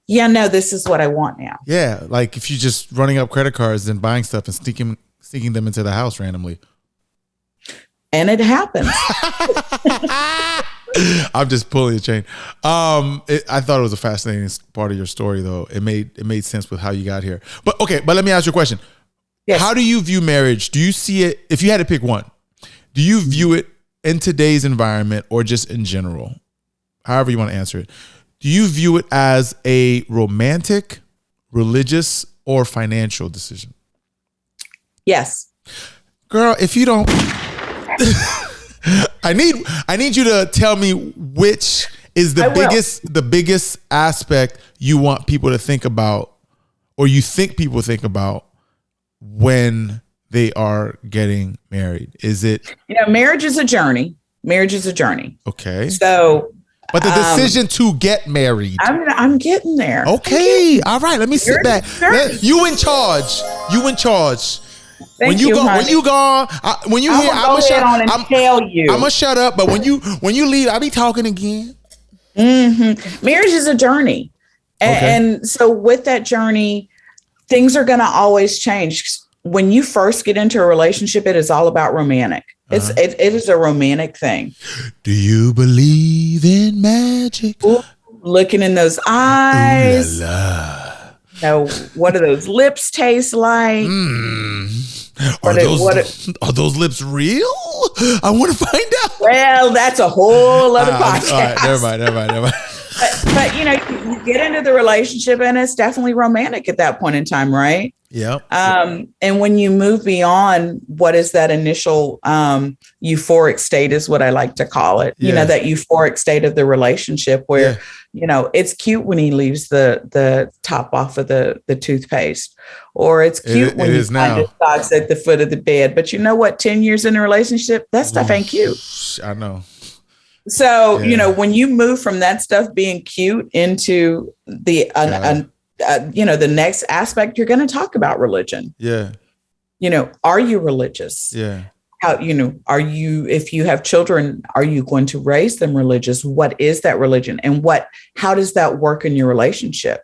this is what I want now.
Yeah. Like if you're just running up credit cards and buying stuff and sneaking them into the house randomly.
And it happens.
I'm just pulling a chain. I thought it was a fascinating part of your story, though. It made sense with how you got here. But let me ask you a question.
Yes.
How do you view marriage? Do you see it, if you had to pick one, do you view it in today's environment or just in general? However you want to answer it. Do you view it as a romantic, religious, or financial decision?
Yes.
Girl, if you don't, I need you to tell me which is the biggest aspect you want people to think about, or you think people think about when they are getting married. Is it,
marriage is a journey. Marriage is a journey.
Okay.
So,
but the decision to get married.
I'm getting there.
Okay. All right. Let me sit back. You in charge. When you gone, when you here, I'm gonna shut up. But when you leave, I'll be talking again.
Mm-hmm. Marriage is a journey, and so with that journey, things are going to always change. When you first get into a relationship, it is all about romantic. It is a romantic thing.
Do you believe in magic?
Ooh, looking in those eyes.
Ooh la la.
Now, what do those lips taste like?
Are those lips real? I want to find out.
Well, that's a whole other podcast.
All right, never mind.
But you get into the relationship and it's definitely romantic at that point in time, right?
Yeah.
And when you move beyond what is that initial euphoric state is what I like to call it.
Yeah.
That euphoric state of the relationship where, it's cute when he leaves the top off of the toothpaste, or it's cute when you find his socks at the foot of the bed. But you know what? 10 years in a relationship, that stuff ain't cute.
I know.
So, when you move from that stuff being cute into the, the next aspect, you're going to talk about religion.
Yeah.
Are you religious?
Yeah.
How, if you have children, are you going to raise them religious? What is that religion? And how does that work in your relationship?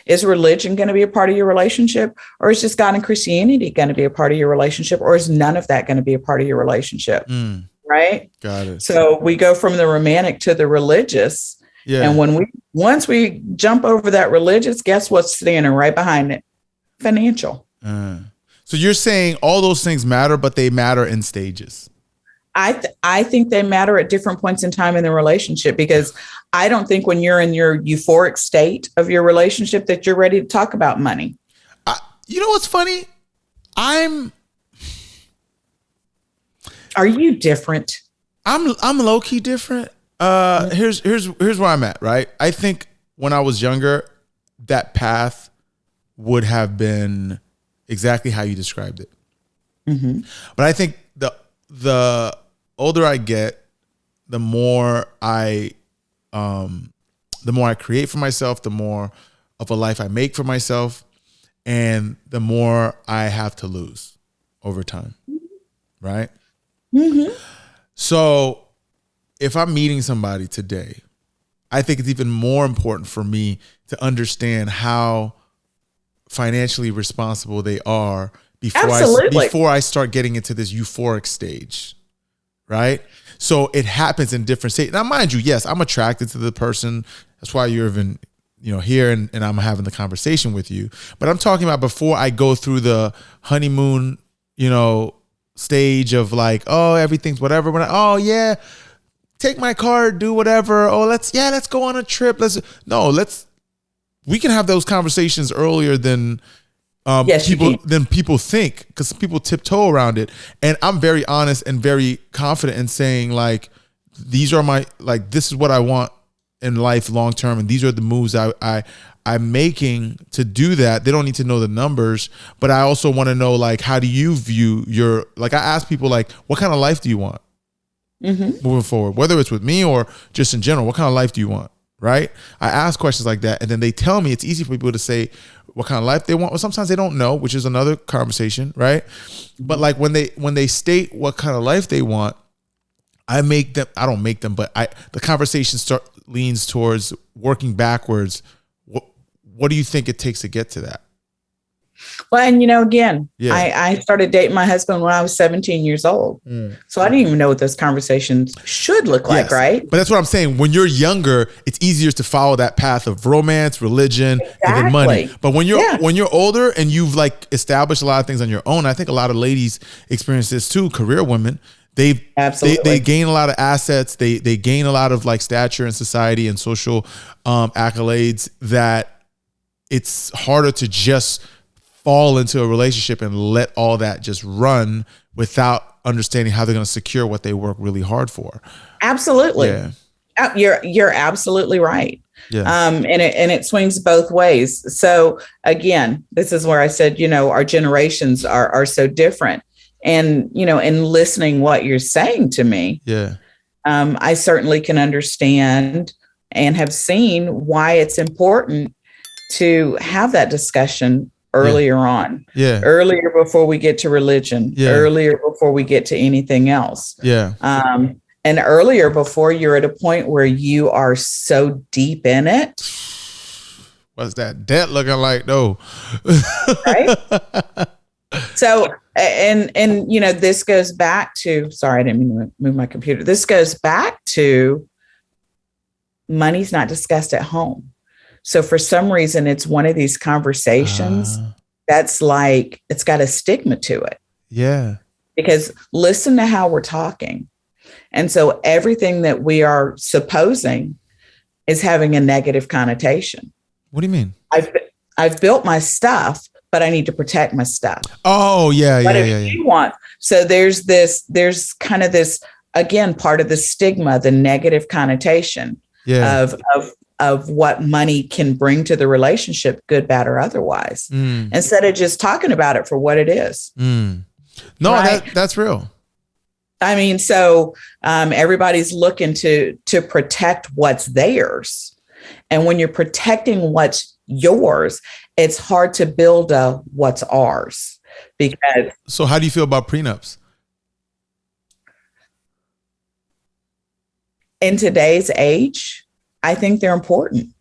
Is religion going to be a part of your relationship, or is just God and Christianity going to be a part of your relationship, or is none of that going to be a part of your relationship? Right.
Got it.
So we go from the romantic to the religious. Yeah. And once we jump over that religious, guess what's standing right behind it? Financial.
So you're saying all those things matter, but they matter in stages.
I think they matter at different points in time in the relationship, because I don't think when you're in your euphoric state of your relationship that you're ready to talk about money.
You know what's funny?
Are you different?
I'm low key different. Here's where I'm at, right? I think when I was younger, that path would have been exactly how you described it. Mm-hmm. But I think the older I get, the more I create for myself, the more of a life I make for myself, and the more I have to lose over time, right? Mm-hmm. So if I'm meeting somebody today, I think it's even more important for me to understand how financially responsible they are before I start getting into this euphoric stage, right? So it happens in different stages. Now, mind you, yes, I'm attracted to the person. That's why you're even, here and I'm having the conversation with you. But I'm talking about before I go through the honeymoon, stage of like, oh, everything's whatever. Take my card, do whatever. Oh, let's go on a trip. We can have those conversations earlier than people think, because people tiptoe around it. And I'm very honest and very confident in saying, like, these are this is what I want in life long term, and these are the moves I'm making to do that. They don't need to know the numbers, but I also want to know, like, how do you view I ask people, like, what kind of life do you want moving forward, whether it's with me or just in general? What kind of life do you want? Right? I ask questions like that, and then they tell me. It's easy for people to say what kind of life they want. Well, sometimes they don't know, which is another conversation, right? But like when they state what kind of life they want, I don't make them, but the conversation leans towards working backwards. What do you think it takes to get to that?
Well, and again, I started dating my husband when I was 17 years old. So I didn't even know what those conversations should look like, right?
But that's what I'm saying. When you're younger, it's easier to follow that path of romance, religion, and then money. But when you're older and you've established a lot of things on your own, I think a lot of ladies experience this too, career women. They gain a lot of assets. They gain a lot of stature in society and social accolades, that it's harder to just fall into a relationship and let all that just run without understanding how they're going to secure what they work really hard for.
Absolutely. Yeah. You're absolutely right. Yeah. And it swings both ways. So again, this is where I said, our generations are so different. And, in listening what you're saying to me, I certainly can understand and have seen why it's important to have that discussion earlier on, earlier before we get to religion, earlier before we get to anything else. And earlier before you're at a point where you are so deep in it.
What's that debt looking like though?
Right. So, and this goes back to, sorry, I didn't mean to move my computer. This goes back to money's not discussed at home. So for some reason, it's one of these conversations that's it's got a stigma to it. Yeah. Because listen to how we're talking. And so everything that we are supposing is having a negative connotation.
What do you mean?
I've built my stuff, but I need to protect my stuff.
Oh, yeah.
You want, so there's kind of this, again, part of the stigma, the negative connotation of what money can bring to the relationship, good, bad, or otherwise, instead of just talking about it for what it is.
No, right? That's real.
I mean, so everybody's looking to protect what's theirs. And when you're protecting what's yours, it's hard to build a what's ours. Because
so how do you feel about prenups?
In today's age, I think they're important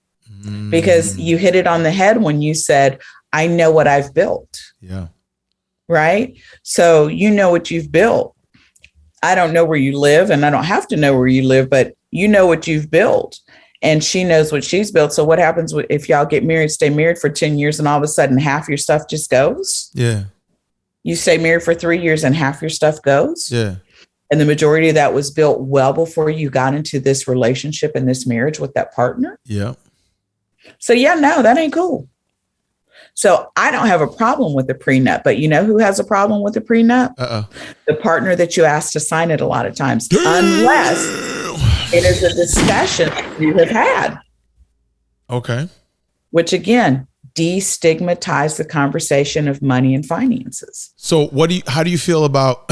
because you hit it on the head when you said, I know what I've built. Yeah. Right. So you know what you've built. I don't know where you live and I don't have to know where you live, but you know what you've built and she knows what she's built. So what happens if y'all get married, stay married for 10 years and all of a sudden half your stuff just goes? Yeah. You stay married for 3 years and half your stuff goes? Yeah. And the majority of that was built well before you got into this relationship and this marriage with that partner. Yeah. So no, that ain't cool. So I don't have a problem with the prenup, but you know who has a problem with the prenup? The partner that you ask to sign it a lot of times, unless it is a discussion you have had.
Okay.
Which again, destigmatize the conversation of money and finances.
So how do you feel about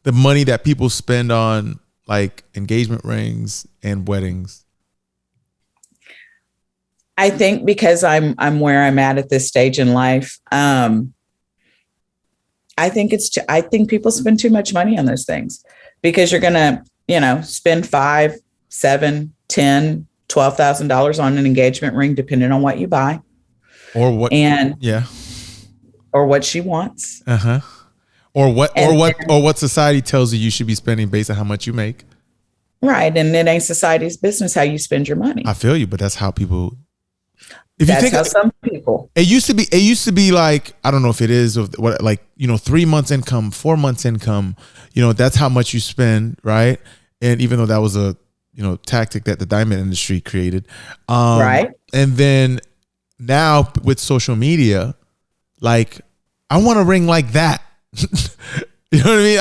the money that people spend on like engagement rings and weddings?
I think because I'm where I'm at this stage in life, I think people spend too much money on those things because you're gonna, spend $5,000, $7,000, $10,000, $12,000 on an engagement ring, depending on what you buy,
or what,
or what she wants,
or what society tells you should be spending based on how much you make.
Right, and it ain't society's business how you spend your money.
I feel you, but that's how people.
Some people.
It used to be like, I don't know if it is, what, like, 3 months income, 4 months income, that's how much you spend, right? And even though that was a, tactic that the diamond industry created.
Right.
And then now with social media, like, I want a ring like that. You know what I mean?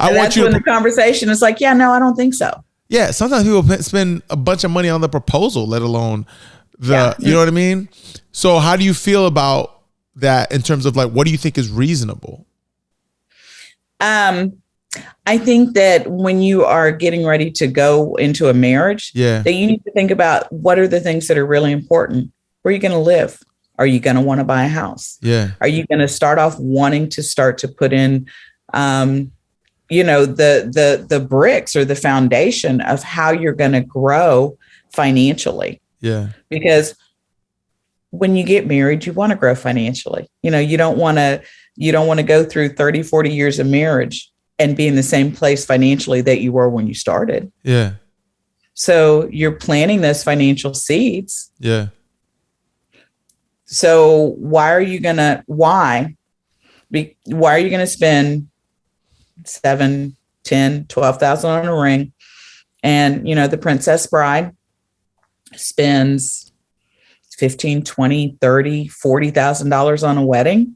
I want you to.
The conversation is like, yeah, no, I don't think so.
Yeah. Sometimes people spend a bunch of money on the proposal, let alone you know what I mean? So how do you feel about that in terms of like, what do you think is reasonable?
I think that when you are getting ready to go into a marriage, that you need to think about what are the things that are really important. Where are you going to live? Are you going to want to buy a house?
Yeah.
Are you going to start off wanting to start to put in, the bricks or the foundation of how you're going to grow financially?
Yeah.
Because when you get married, you want to grow financially. You don't want to go through 30, 40 years of marriage and be in the same place financially that you were when you started.
Yeah.
So you're planting those financial seeds.
Yeah.
So why are you going to spend $7,000, $10,000, $12,000 on a ring? And, the Princess Bride spends $15,000, $20,000, $30,000, $40,000 on a wedding.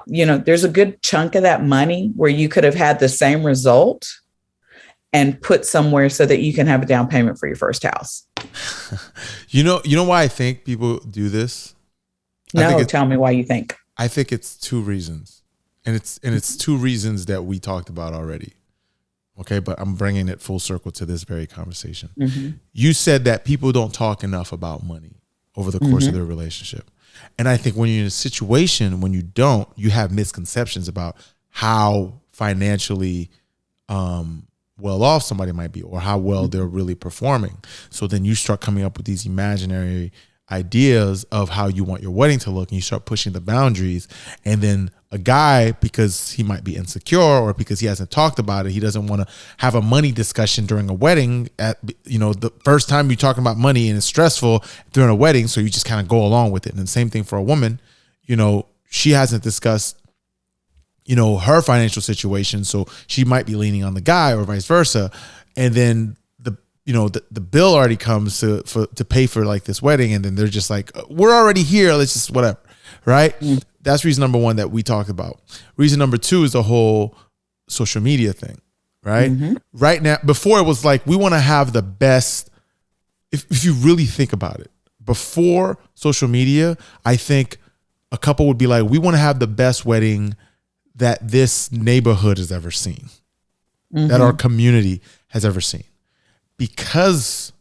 There's a good chunk of that money where you could have had the same result and put somewhere so that you can have a down payment for your first house.
You know why I think people do this?
Tell me why you think.
I think it's two reasons. And it's two reasons that we talked about already. Okay, but I'm bringing it full circle to this very conversation. Mm-hmm. You said that people don't talk enough about money over the course of their relationship. And I think when you're in a situation, when you don't, you have misconceptions about how financially well off somebody might be or how well they're really performing. So then you start coming up with these imaginary ideas of how you want your wedding to look, and you start pushing the boundaries. And then a guy, because he might be insecure or because he hasn't talked about it, he doesn't want to have a money discussion during a wedding at, the first time you're talking about money, and it's stressful during a wedding. So you just kind of go along with it. And the same thing for a woman, she hasn't discussed, her financial situation. So she might be leaning on the guy or vice versa. And then the bill already comes to pay for like this wedding. And then they're just like, we're already here. Let's just whatever. Right. Mm. That's reason number one that we talked about. Reason number two is the whole social media thing. Right. Mm-hmm. Right now, before it was like, we want to have the best. If you really think about it, before social media, I think a couple would be like, we want to have the best wedding that this neighborhood has ever seen, that our community has ever seen. Because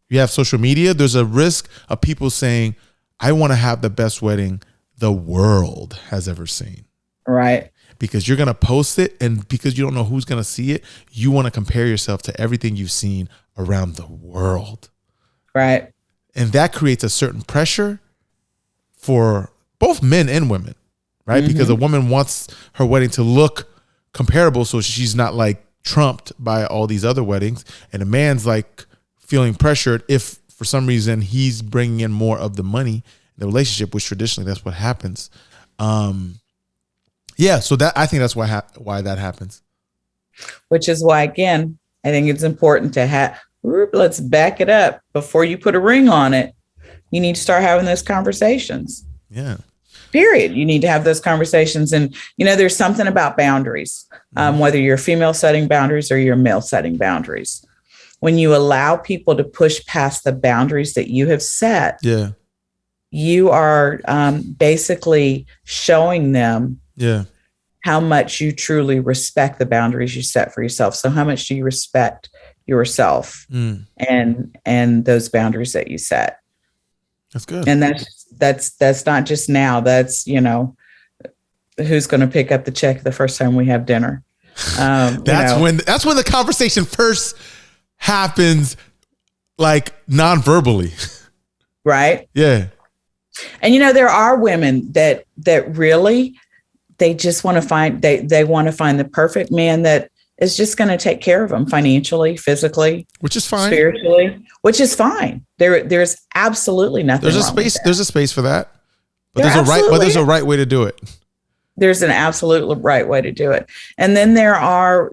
you have social media, there's a risk of people saying, I want to have the best wedding the world has ever seen.
Right.
Because you're going to post it, and because you don't know who's going to see it, you want to compare yourself to everything you've seen around the world.
Right. And
that creates a certain pressure for both men and women, right? Because a woman wants her wedding to look comparable, so she's not like trumped by all these other weddings. And a man's like feeling pressured if for some reason he's bringing in more of the money in the relationship, which traditionally that's what happens. So that, I think that's why that happens.
Which is why, again, I think it's important to let's back it up before you put a ring on it. you need to start having those conversations.
Yeah.
Period. You need to have those conversations. And, there's something about boundaries, whether you're female setting boundaries or you're male setting boundaries. When you allow people to push past the boundaries that you have set, you are basically showing them how much you truly respect the boundaries you set for yourself. So how much do you respect yourself and those boundaries that you set?
That's good.
And that's not just now. That's, who's going to pick up the check the first time we have dinner.
That's when the conversation first happens, like non-verbally.
Right.
Yeah.
And, there are women that really, they just want to find, they want to find the perfect man that is just going to take care of them financially, physically,
which is fine,
spiritually, which is fine. There's absolutely nothing.
There's a
wrong
space.
With that.
There's a space for that, but there's a right way to do it.
There's an absolute right way to do it. And then there are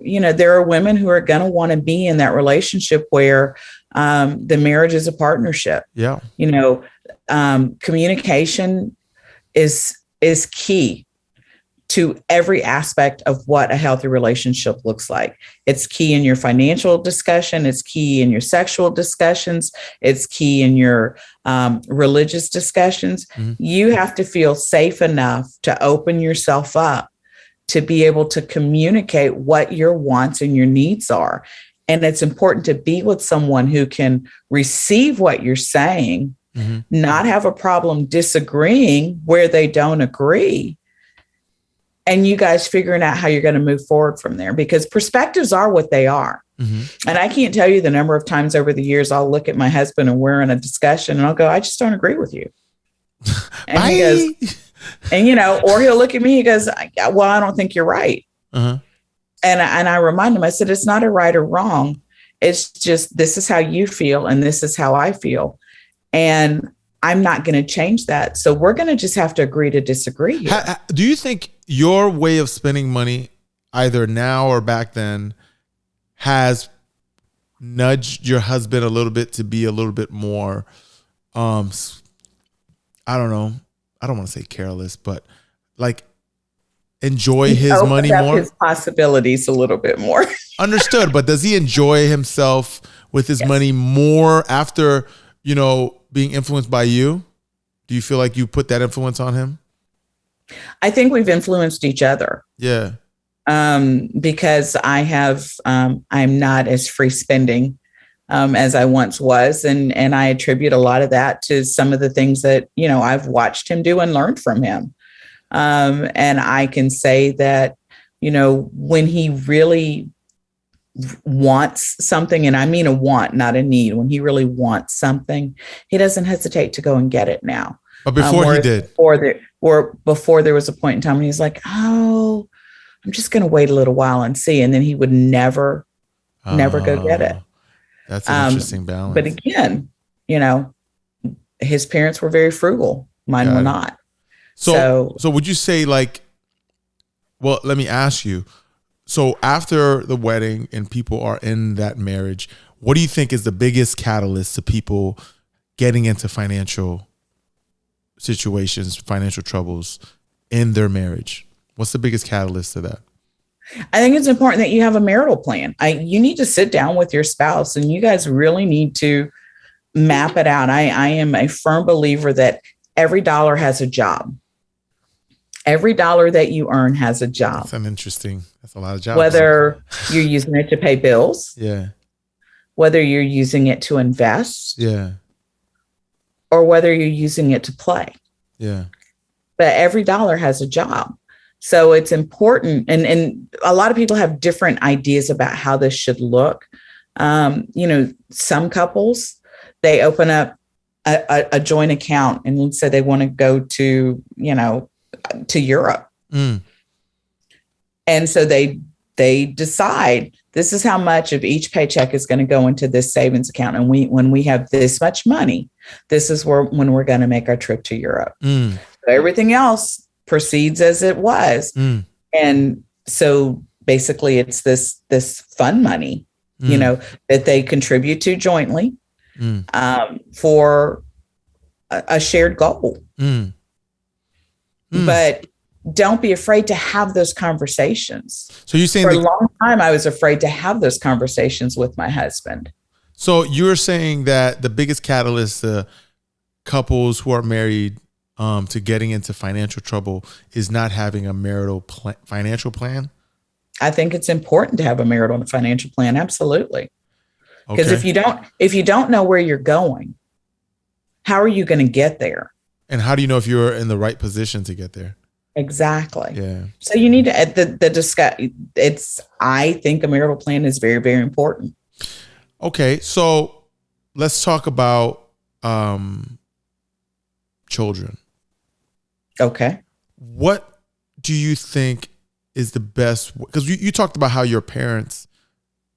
women who are going to want to be in that relationship where the marriage is a partnership.
Yeah.
Communication is key to every aspect of what a healthy relationship looks like. It's key in your financial discussion. It's key in your sexual discussions. It's key in your religious discussions. Mm-hmm. You have to feel safe enough to open yourself up to be able to communicate what your wants and your needs are. And it's important to be with someone who can receive what you're saying, not have a problem disagreeing where they don't agree, and you guys figuring out how you're going to move forward from there, because perspectives are what they are. Mm-hmm. And I can't tell you the number of times over the years I'll look at my husband and we're in a discussion and I'll go, I just don't agree with you. And he goes, or he'll look at me, he goes, well, I don't think you're right. Uh-huh. And I remind him, I said, it's not a right or wrong. It's just, this is how you feel and this is how I feel. And I'm not going to change that. So we're going to just have to agree to disagree here.
Do you think your way of spending money, either now or back then, has nudged your husband a little bit to be a little bit more, I don't know, I don't want to say careless, but like enjoy his money more?
His possibilities a little bit more.
Understood. But does he enjoy himself with his money more after, being influenced by you? Do you feel like you put that influence on him?
I think we've influenced each other.
Yeah.
Because I'm not as free spending as I once was. And I attribute a lot of that to some of the things that, I've watched him do and learned from him. And I can say that, when he really wants something, and I mean a want, not a need, when he really wants something, he doesn't hesitate to go and get it now.
But before he did.
Before there was a point in time when he's like, oh, I'm just going to wait a little while and see. And then he would never go get it.
That's an interesting balance.
But again, his parents were very frugal. Mine were not.
So would you say let me ask you. So after the wedding and people are in that marriage, what do you think is the biggest catalyst to people getting into financial situations, financial troubles in their marriage? What's the biggest catalyst to that?
I think it's important that you have a marital plan. You need to sit down with your spouse and you guys really need to map it out. I am a firm believer that every dollar has a job. Every dollar that you earn has a job. That's a lot of jobs. Whether you're using it to pay bills.
Yeah.
Whether you're using it to invest.
Yeah.
Or whether you're using it to play.
Yeah.
But every dollar has a job. So it's important. And a lot of people have different ideas about how this should look. Some couples, they open up a joint account and let's say they want to go to Europe. Mm. And so they decide this is how much of each paycheck is going to go into this savings account. And when we have this much money, this is when we're going to make our trip to Europe. Mm. So everything else proceeds as it was. Mm. And so basically it's this fun money, that they contribute to jointly for a shared goal. But don't be afraid to have those conversations.
So you're saying
for a long time, I was afraid to have those conversations with my husband.
So you're saying that the biggest catalyst to couples who are married to getting into financial trouble is not having a marital financial plan?
I think it's important to have a marital and financial plan. Absolutely. Because if you don't know where you're going, how are you going to get there?
And how do you know if you're in the right position to get there?
Exactly.
Yeah.
So you need to discuss. I think a marital plan is very, very important.
Okay, so let's talk about children.
Okay.
What do you think is the best? Because you talked about how your parents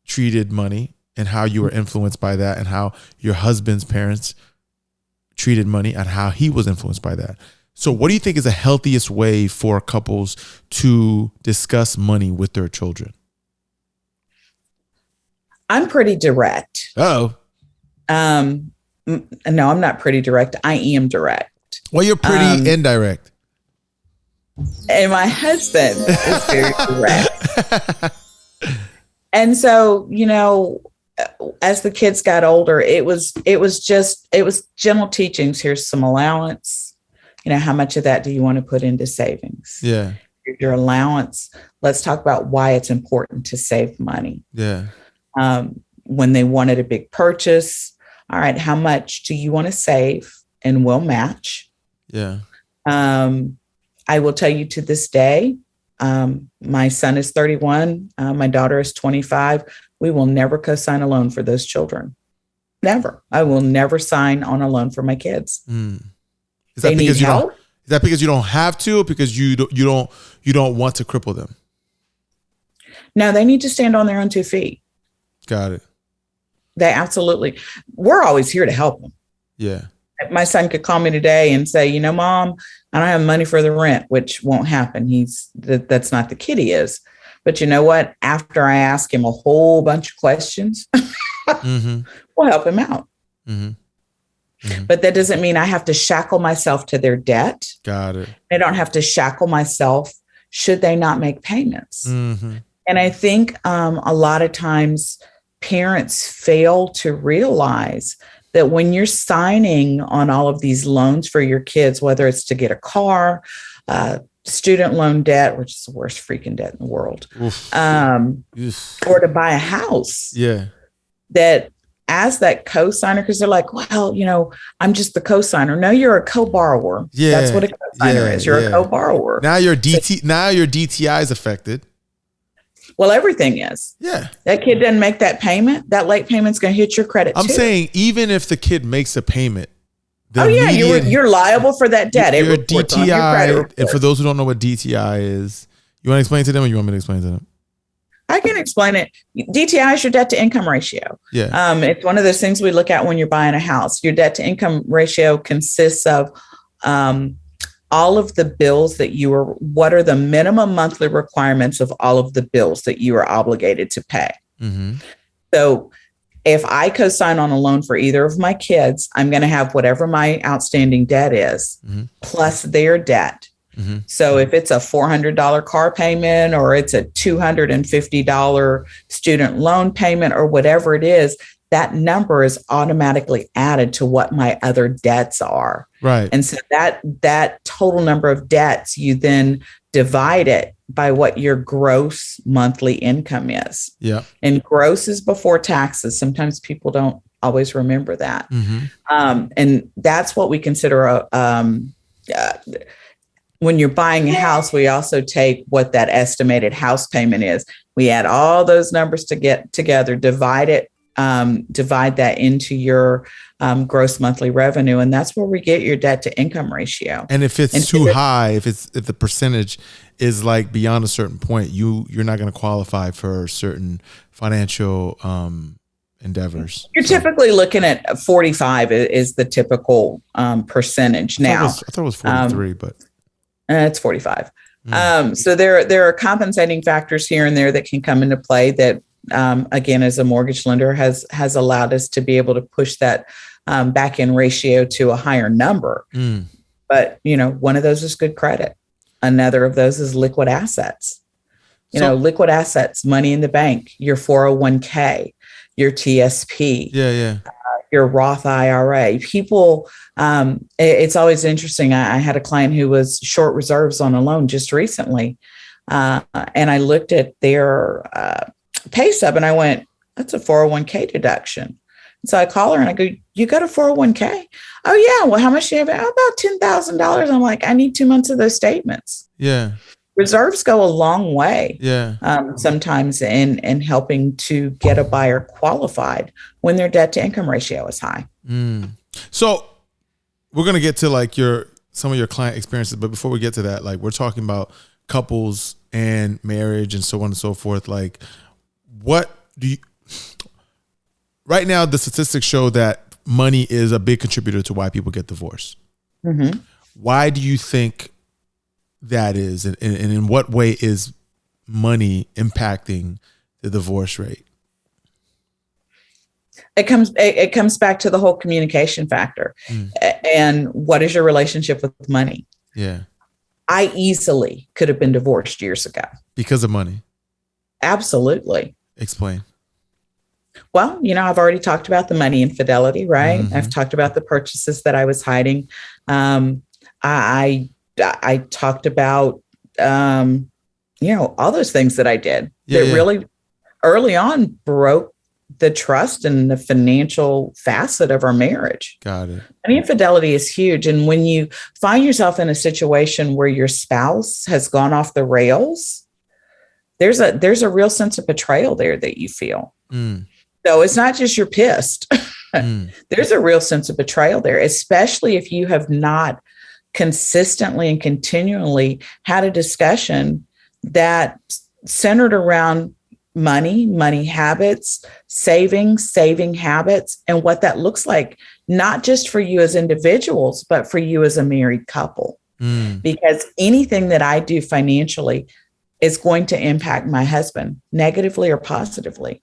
treated money and how you were influenced by that, and how your husband's parents treated money and how he was influenced by that. So what do you think is the healthiest way for couples to discuss money with their children?
I'm pretty direct.
Oh.
No, I'm not pretty direct. I am direct.
Well, you're pretty indirect.
And my husband is very direct. And so, as the kids got older, it was gentle teachings. Here's some allowance. How much of that do you want to put into savings?
Yeah.
Your allowance. Let's talk about why it's important to save money.
Yeah.
When they wanted a big purchase, all right, how much do you want to save? And we'll match.
Yeah.
I will tell you to this day, my son is 31. My daughter is 25. We will never co-sign a loan for those children. Never. I will never sign on a loan for my kids.
Is that because is that because you don't have to, or because you don't want to cripple them?
No, they need to stand on their own 2 feet.
Got it.
They absolutely. We're always here to help them.
Yeah.
My son could call me today and say, Mom, I don't have money for the rent, which won't happen. That's not the kid he is. But you know what? After I ask him a whole bunch of questions, we'll help him out. But that doesn't mean I have to shackle myself to their debt.
Got it.
I don't have to shackle myself should they not make payments. And I think a lot of times parents fail to realize that when you're signing on all of these loans for your kids, whether it's to get a car, student loan debt, which is the worst freaking debt in the world, or to buy a house, that as that co-signer, because they're like, well, I'm just the co-signer. No, you're a co-borrower. That's what a co-signer is. You're a co-borrower.
Now your DTI is affected.
Well, everything is.
Yeah.
That kid doesn't make that payment. That late payment's going to hit your credit too.
I'm saying even if the kid makes a payment.
You're liable for that debt.
Your DTI, and for those who don't know what DTI is, you want to explain to them, or you want me to explain to them?
I can explain it. DTI is your debt to income ratio.
Yeah.
It's one of those things we look at when you're buying a house. Your debt to income ratio consists of all of the bills that what are the minimum monthly requirements of all of the bills that you are obligated to pay. So if I co-sign on a loan for either of my kids, I'm going to have whatever my outstanding debt is plus their debt. So if it's a $400 car payment, or it's a $250 student loan payment, or whatever it is, that number is automatically added to what my other debts are.
Right.
And so that total number of debts, you then divide it by what your gross monthly income is.
Yeah. And
gross is before taxes. Sometimes people don't always remember that. And that's what we consider when you're buying a house, we also take what that estimated house payment is. We add all those numbers to get together, divide that into your gross monthly revenue. And that's where we get your debt to income ratio.
And if it's too high, if the percentage is like beyond a certain point, you're not going to qualify for certain financial endeavors.
You're typically looking at 45 is the typical percentage. I
thought it was 43, but
it's 45. So there are compensating factors here and there that can come into play that, again, as a mortgage lender has allowed us to be able to push that back in ratio to a higher number. But, one of those is good credit. Another of those is liquid assets. Liquid assets, money in the bank, your 401k, your TSP, your Roth IRA. People, it's always interesting. I had a client who was short reserves on a loan just recently. And I looked at their pay stub and I went, that's a 401k deduction. So I call her and I go, you got a 401k? Oh yeah. Well, how much do you have? Oh, about $10,000. I'm like, I need 2 months of those statements.
Yeah.
Reserves go a long way.
Yeah.
Sometimes in helping to get a buyer qualified when their debt to income ratio is high.
So we're going to get to like some of your client experiences. But before we get to that, like we're talking about couples and marriage and so on and so forth. Like what do you, right now, the statistics show that money is a big contributor to why people get divorced. Why do you think that is? And in what way is money impacting the divorce rate?
It comes back to the whole communication factor. And what is your relationship with money?
Yeah.
I easily could have been divorced years ago.
Because of money?
Absolutely. Explain. Well, I've already talked about the money in Fidelity, right? I've talked about the purchases that I was hiding. I talked about, all those things that I did that really early on broke the trust and the financial facet of our marriage.
Got it.
Infidelity is huge. And when you find yourself in a situation where your spouse has gone off the rails, there's a real sense of betrayal there that you feel. So it's not just you're pissed. There's a real sense of betrayal there, especially if you have not consistently and continually had a discussion that centered around money habits, saving habits, and what that looks like, not just for you as individuals, but for you as a married couple. Because anything that I do financially is going to impact my husband negatively or positively.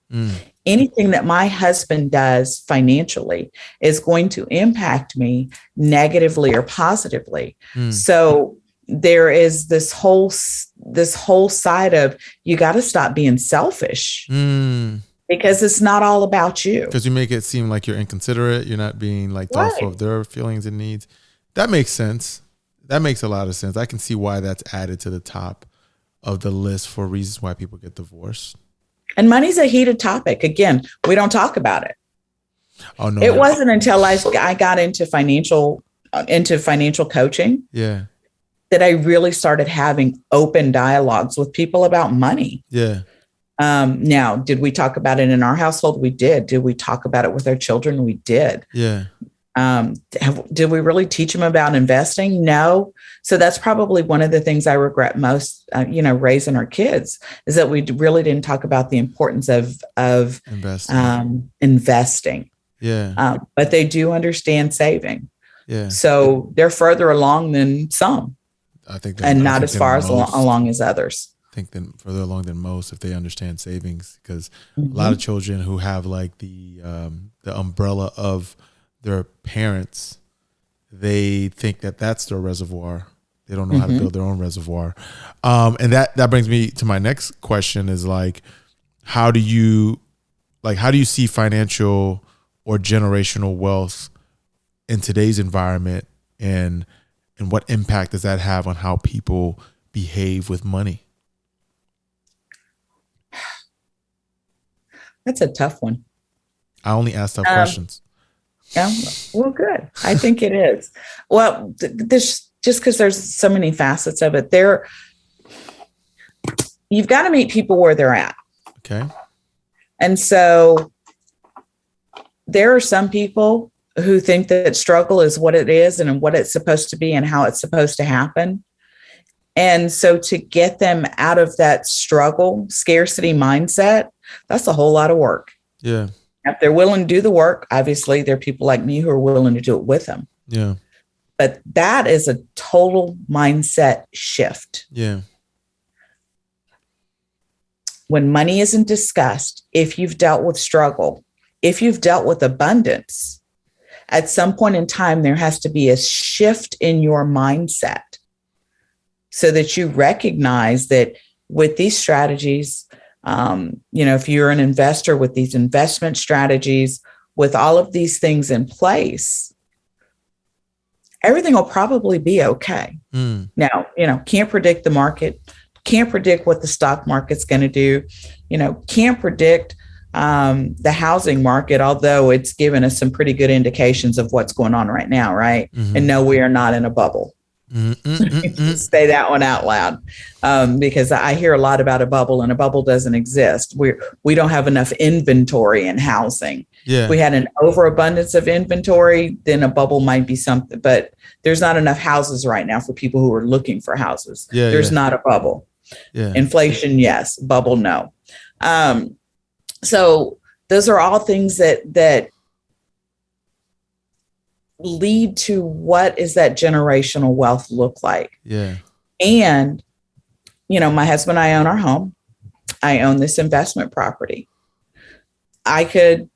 Anything that my husband does financially is going to impact me negatively or positively. So there is this whole side of, you got to stop being selfish because it's not all about you.
Because you make it seem like you're inconsiderate. You're not being like thoughtful of their feelings and needs. That makes sense. That makes a lot of sense. I can see why that's added to the top of the list for reasons why people get divorced.
And money's a heated topic. Again, we don't talk about it.
Oh no!
It wasn't until I got into financial coaching, that I really started having open dialogues with people about money. Now, did we talk about it in our household? We did. Did we talk about it with our children? We did. Did we really teach them about investing? No. So that's probably one of the things I regret most, raising our kids, is that we really didn't talk about the importance of investing. But they do understand saving. So they're further along than some.
I think,
and not as far as along as others.
I think then further along than most, if they understand savings, because a lot of children who have like the umbrella of their parents, they think that that's their reservoir. They don't know how to build their own reservoir. And that brings me to my next question is like, how do you see financial or generational wealth in today's environment, and what impact does that have on how people behave with money?
That's a tough one.
I only ask tough questions.
Yeah, well, good. I think it is. Well, this just because there's so many facets of it. You've got to meet people where they're at.
Okay.
And so there are some people who think that struggle is what it is and what it's supposed to be and how it's supposed to happen. And so to get them out of that struggle, scarcity mindset, that's a whole lot of work.
Yeah.
If they're willing to do the work, obviously there are people like me who are willing to do it with them.
Yeah.
But that is a total mindset shift.
Yeah.
When money isn't discussed, if you've dealt with struggle, if you've dealt with abundance, At some point in time, there has to be a shift in your mindset so that you recognize that with these strategies, if you're an investor with these investment strategies, with all of these things in place, everything will probably be okay. Now, can't predict the market, can't predict what the stock market's going to do, can't predict the housing market, although it's given us some pretty good indications of what's going on right now, right? And no, we are not in a bubble. Say that one out loud, because I hear a lot about a bubble, and a bubble doesn't exist. We don't have enough inventory in housing. If we had an overabundance of inventory, then a bubble might be something, but there's not enough houses right now for people who are looking for houses. There's not a bubble. Inflation, yes. Bubble, no. So those are all things that lead to what is that generational wealth look like. And, my husband and I own our home. I own this investment property. I could,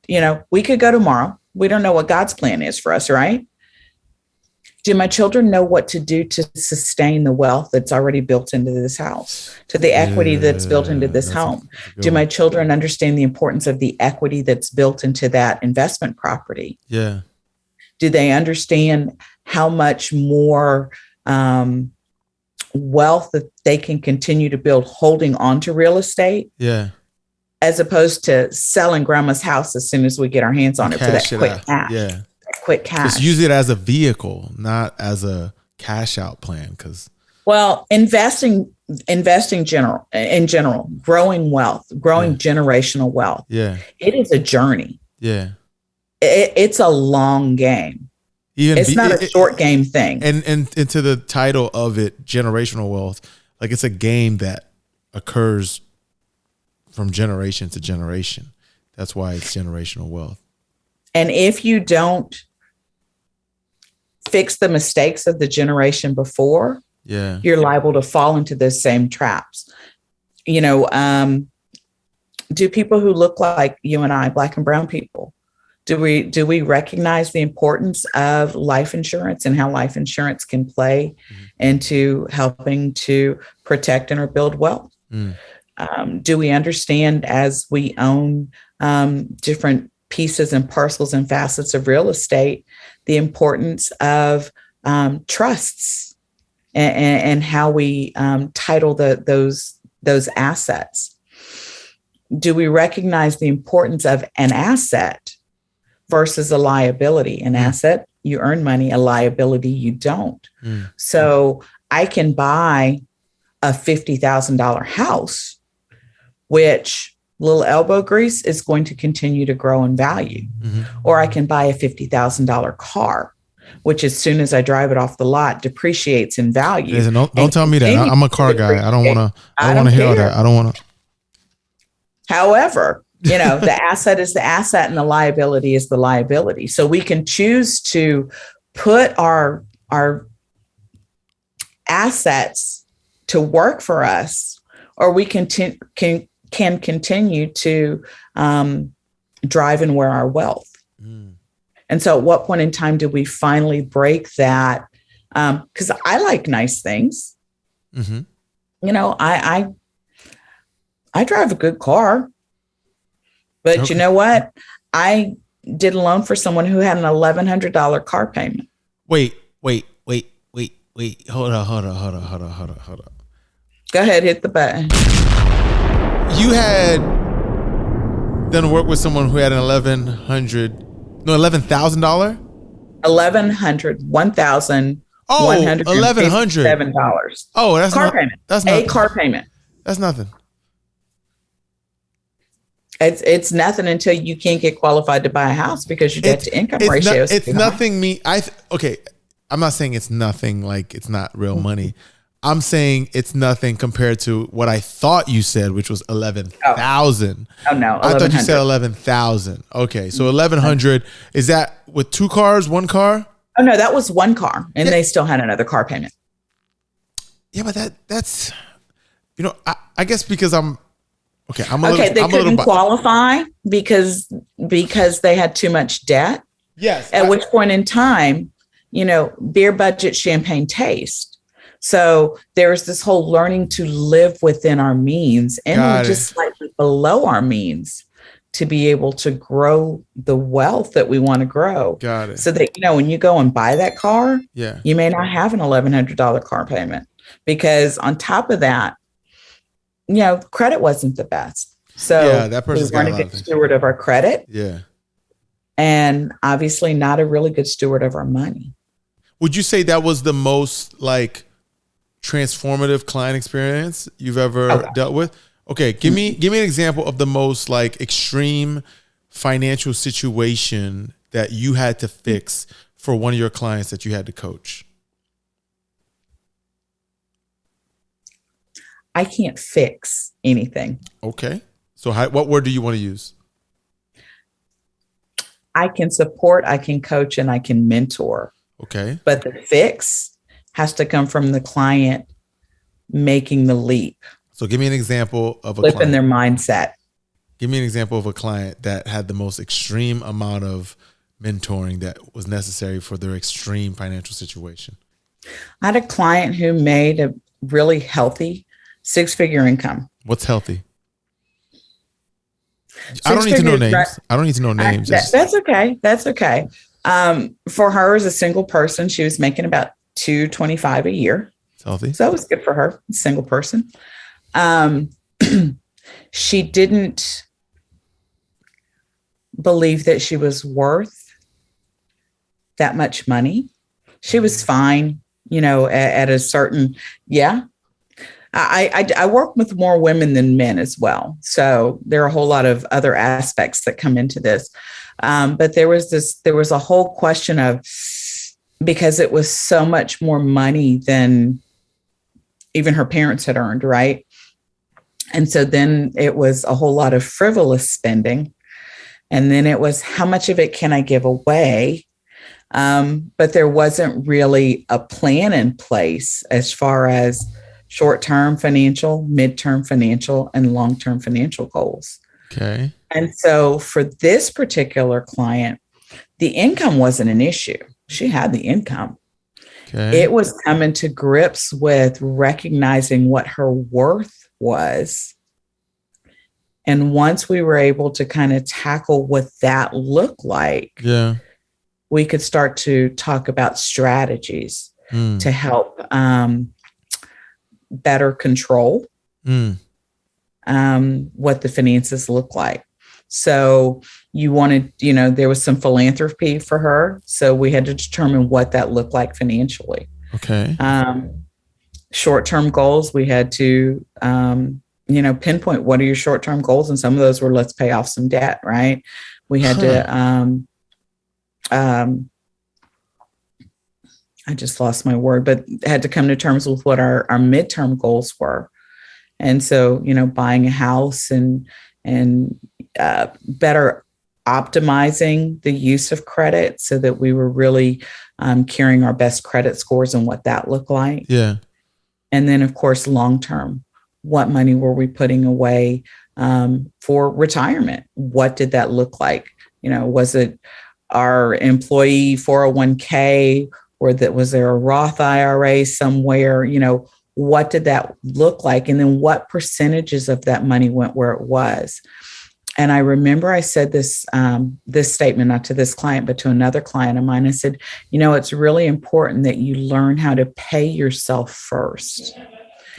we could go tomorrow. We don't know what God's plan is for us, right? Do my children know what to do to sustain the wealth that's already built into this house, to the equity that's built into this home? Do my children understand the importance of the equity that's built into that investment property? Do they understand how much more wealth that they can continue to build holding on to real estate? As opposed to selling grandma's house as soon as we get our hands on it for that quick cash. Quick cash.
Just use it as a vehicle, not as a cash out plan.
Investing in general, growing wealth, growing generational wealth. It is a journey. It's a long game. It's not a short game thing.
And into the title of it, generational wealth, like it's a game that occurs from generation to generation. That's why it's generational wealth.
And if you don't fix the mistakes of the generation before, you're liable to fall into those same traps. Do people who look like you and I, Black and brown people, do we recognize the importance of life insurance and how life insurance can play into helping to protect and or build wealth? Do we understand, as we own different pieces and parcels and facets of real estate, the importance of trusts and how we title those assets? Do we recognize the importance of an asset versus a liability? An asset, you earn money; a liability, you don't. So I can buy a $50,000 house, which little elbow grease is going to continue to grow in value. Or I can buy a $50,000 car, which as soon as I drive it off the lot, depreciates in value.
Listen, don't tell me that. I'm a car guy. I don't want to hear all that. I don't want to.
However, the asset is the asset and the liability is the liability. So we can choose to put our assets to work for us, or we can continue to drive and wear our wealth. And so at what point in time do we finally break that? Because I like nice things. I drive a good car. But you know what? I did a loan for someone who had an $1,100 car payment.
Wait. Hold on.
Go ahead, hit the button.
You had done work with someone who had an $11,000.
$1,100. $1,157.
Oh, that's
car payment.
That's
a car payment.
That's nothing.
It's nothing until you can't get qualified to buy a house because your debt to income ratio is too high.
Nothing. Okay. I'm not saying it's nothing, like it's not real money. I'm saying it's nothing compared to what I thought you said, which was 11,000.
Oh no,
I thought you said 11,000. Okay, so 1,100 is that with two cars, one car?
Oh no, that was one car, and they still had another car payment.
Yeah, but that's I guess because I'm
okay. They couldn't qualify because they had too much debt.
Yes.
At which point in time, beer budget, champagne taste. So there's this whole learning to live within our means and just slightly below our means to be able to grow the wealth that we want to grow.
Got it.
So that, when you go and buy that car, you may not have an $1,100 car payment, because on top of that, credit wasn't the best. So
that person's
we weren't a good steward of our credit.
Yeah.
And obviously not a really good steward of our money.
Would you say that was the most transformative client experience you've ever dealt with? Okay, give me an example of the most extreme financial situation that you had to fix for one of your clients that you had to coach.
I can't fix anything.
Okay. So what word do you want to use?
I can support, I can coach, and I can mentor.
Okay.
But the fix has to come from the client making the leap.
So give me an example of a
flipping their mindset.
Give me an example of a client that had the most extreme amount of mentoring that was necessary for their extreme financial situation.
I had a client who made a really healthy 6-figure income.
What's healthy? I don't need to know names. I don't need to know names.
That's okay. That's okay. For her as a single person, she was making about $225 a year.
It's healthy.
So it was good for her, single person. She didn't believe that she was worth that much money. She was fine, at a certain, I work with more women than men as well. So there are a whole lot of other aspects that come into this. But there was a whole question of, because it was so much more money than even her parents had earned, right? And so then it was a whole lot of frivolous spending. And then it was, how much of it can I give away? But there wasn't really a plan in place as far as short-term financial, mid-term financial, and long-term financial goals.
Okay.
And so for this particular client, the income wasn't an issue. She had the income.
Okay.
It was coming to grips with recognizing what her worth was. And once we were able to kind of tackle what that looked like, we could start to talk about strategies to help better control what the finances look like. So you wanted, there was some philanthropy for her. So we had to determine what that looked like financially.
Okay.
Short-term goals, we had to, pinpoint what are your short-term goals. And some of those were, let's pay off some debt, right? We had to, I just lost my word, but had to come to terms with what our midterm goals were. And so, buying a house and better optimizing the use of credit so that we were really carrying our best credit scores and what that looked like.
Yeah. And
then, of course, long-term, what money were we putting away for retirement? What did that look like? Was it our employee 401k, or was there a Roth IRA somewhere? What did that look like? And then what percentages of that money went where it was? And I remember I said this statement, not to this client, but to another client of mine. I said, it's really important that you learn how to pay yourself first.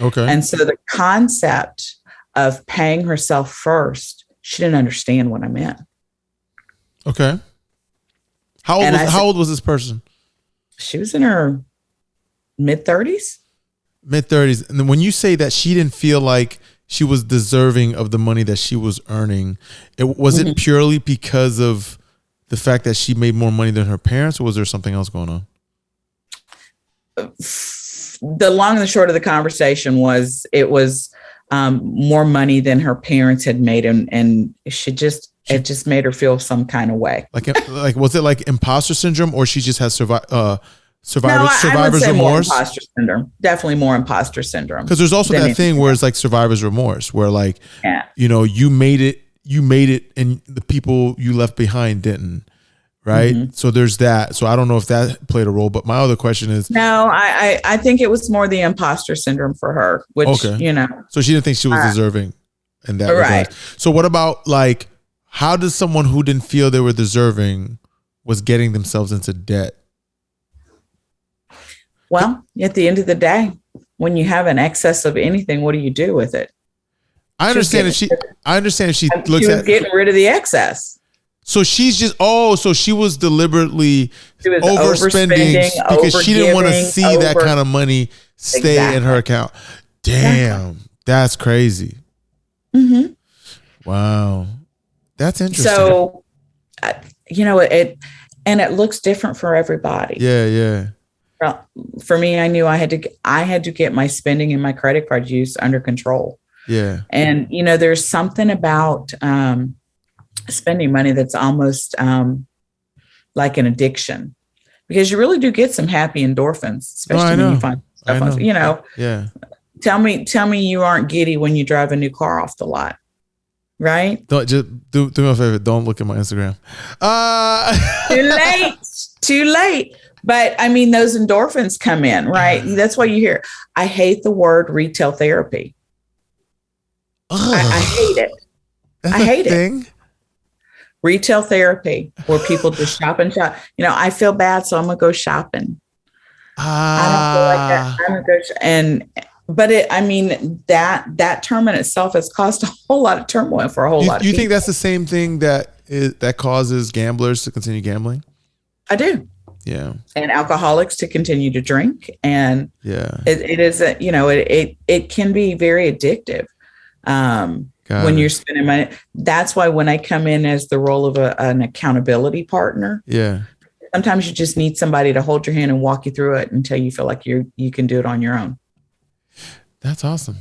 Okay.
And so the concept of paying herself first, she didn't understand what I meant.
Okay. How old was this person?
She was in her mid-30s.
Mid-30s. And then when you say that she didn't feel like she was deserving of the money that she was earning, it purely because of the fact that she made more money than her parents, or was there something else going on?
The long and the short of the conversation was it was more money than her parents had made, and it just made her feel some kind of way.
Like was it like imposter syndrome, or she just has survivor's
I would say
remorse?
More imposter syndrome. Definitely more imposter syndrome.
Because there's also that thing where it's like survivor's remorse, where you made it, and the people you left behind didn't, right?
Mm-hmm.
So there's that. So I don't know if that played a role, but my other question is,
no, I think it was more the imposter syndrome for her, which,
okay, so she didn't think she was deserving in that
right.
regard. So what about like, how does someone who didn't feel they were deserving was getting themselves into debt?
Well, at the end of the day, when you have an excess of anything, what do you do with it?
I understand if she looks
at getting rid of the excess.
So she's just so she was deliberately overspending because she didn't want to see that kind of money stay in her account. Damn, that's crazy.
Mm-hmm.
Wow, that's interesting.
So, it looks different for everybody.
Yeah.
Well, for me, I knew I had to get my spending and my credit card use under control.
Yeah.
And, there's something about spending money that's almost like an addiction, because you really do get some happy endorphins, especially when you find stuff.
Yeah.
Tell me you aren't giddy when you drive a new car off the lot, right?
Don't just do me a favor. Don't look at my Instagram.
Too late. But I mean, those endorphins come in, right? That's why you hear, I hate the word retail therapy. I hate it. I hate it. Retail therapy, where people just shop and shop. I feel bad, so I'm gonna go shopping. I don't feel like that. I'm gonna go. That term in itself has caused a whole lot of turmoil for a whole lot of people.
You think that's the same thing that causes gamblers to continue gambling?
I do.
Yeah.
And alcoholics to continue to drink, and it is it can be very addictive. When you're spending money. That's why when I come in as the role of an accountability partner, sometimes you just need somebody to hold your hand and walk you through it until you feel like you can do it on your own. That's awesome.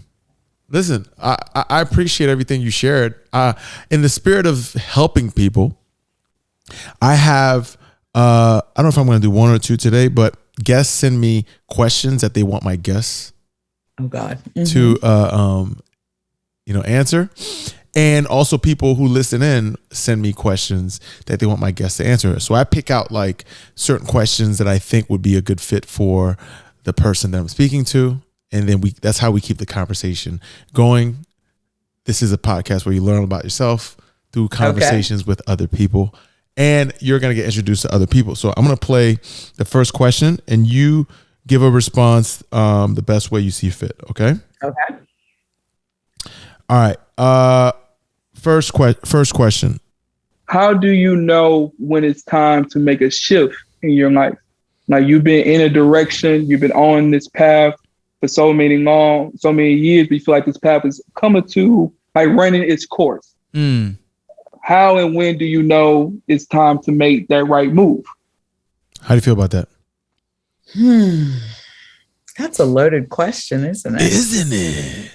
Listen, I appreciate everything you shared. In the spirit of helping people, I have, I don't know if I'm going to do one or two today, but guests send me questions that they want my guests to answer. And also people who listen in send me questions that they want my guests to answer. So I pick out like certain questions that I think would be a good fit for the person that I'm speaking to. And then that's how we keep the conversation going. This is a podcast where you learn about yourself through conversations with other people, and you're going to get introduced to other people. So I'm going to play the first question and you give a response the best way you see fit. Okay.
Okay.
All right. First question.
How do you know when it's time to make a shift in your life? Like, you've been in a direction, you've been on this path for so many years, but you feel like this path is coming to like running its course. How and when do you know it's time to make that right move?
How do you feel about that?
That's a loaded question, isn't it?
Isn't it?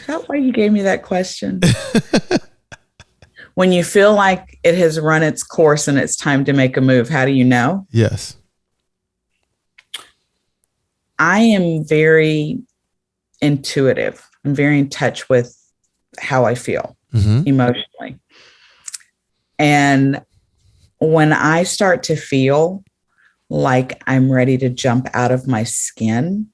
That's why you gave me that question. When you feel like it has run its course and it's time to make a move, how do you know?
Yes.
I am very intuitive. I'm very in touch with how I feel emotionally. And when I start to feel like I'm ready to jump out of my skin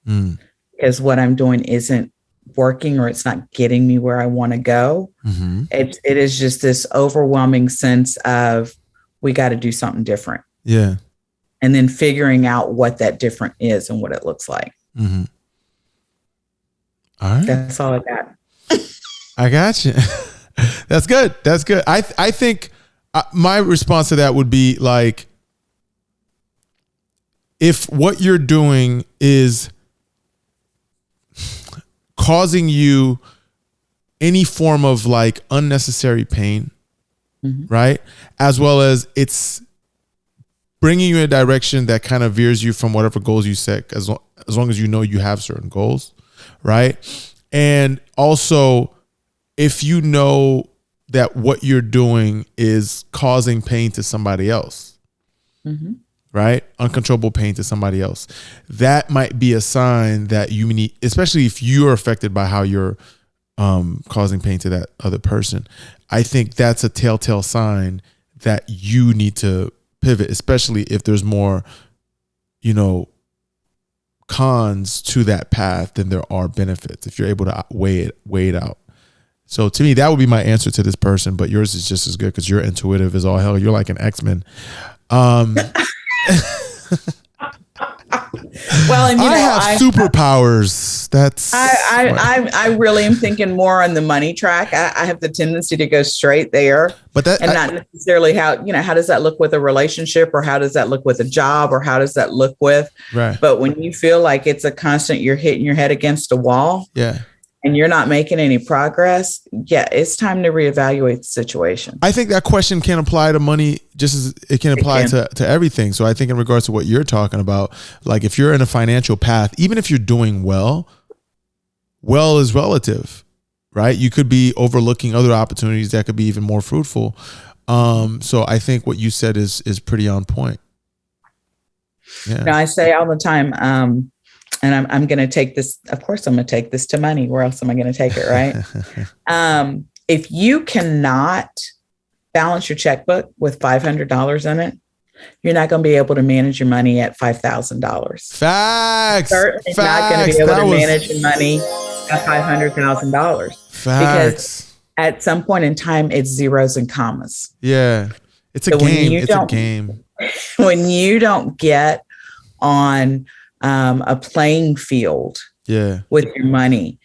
because what I'm doing isn't working or it's not getting me where I want to go, it is just this overwhelming sense of we got to do something different.
Yeah.
And then figuring out what that different is and what it looks like.
All right.
That's all I got.
I got you. That's good. That's good. I think my response to that would be like, if what you're doing is causing you any form of like unnecessary pain, right? As well as it's bringing you in a direction that kind of veers you from whatever goals you set, as long as you know you have certain goals, right? And also, if you know that what you're doing is causing pain to somebody else, right? Uncontrollable pain to somebody else, that might be a sign that you need, especially if you're affected by how you're causing pain to that other person. I think that's a telltale sign that you need to pivot, especially if there's more, cons to that path than there are benefits, if you're able to weigh it out. So to me, that would be my answer to this person, but yours is just as good because you're intuitive as all hell. You're like an X-Men.
Well, and
I have superpowers. That's
I really am thinking more on the money track. I have the tendency to go straight there,
but
not necessarily how does that look with a relationship, or how does that look with a job, or how does that look with,
right.
But when you feel like it's a constant, you're hitting your head against a wall, and you're not making any progress, it's time to reevaluate the situation.
I think that question can apply to money just as it can apply to everything. So I think in regards to what you're talking about, like if you're in a financial path, even if you're doing well is relative, right? You could be overlooking other opportunities that could be even more fruitful. So I think what you said is pretty on point. Yeah.
Now, I say all the time, and I'm going to take this, of course, I'm going to take this to money. Where else am I going to take it, right? If you cannot balance your checkbook with $500 in it, you're not going to be able to manage your money at $5,000.
Facts.
Certainly not going to be able to manage your money at $500,000. Because at some point in time, it's zeros and commas.
Yeah. It's a game. It's a game.
When you don't get on a playing field with your money,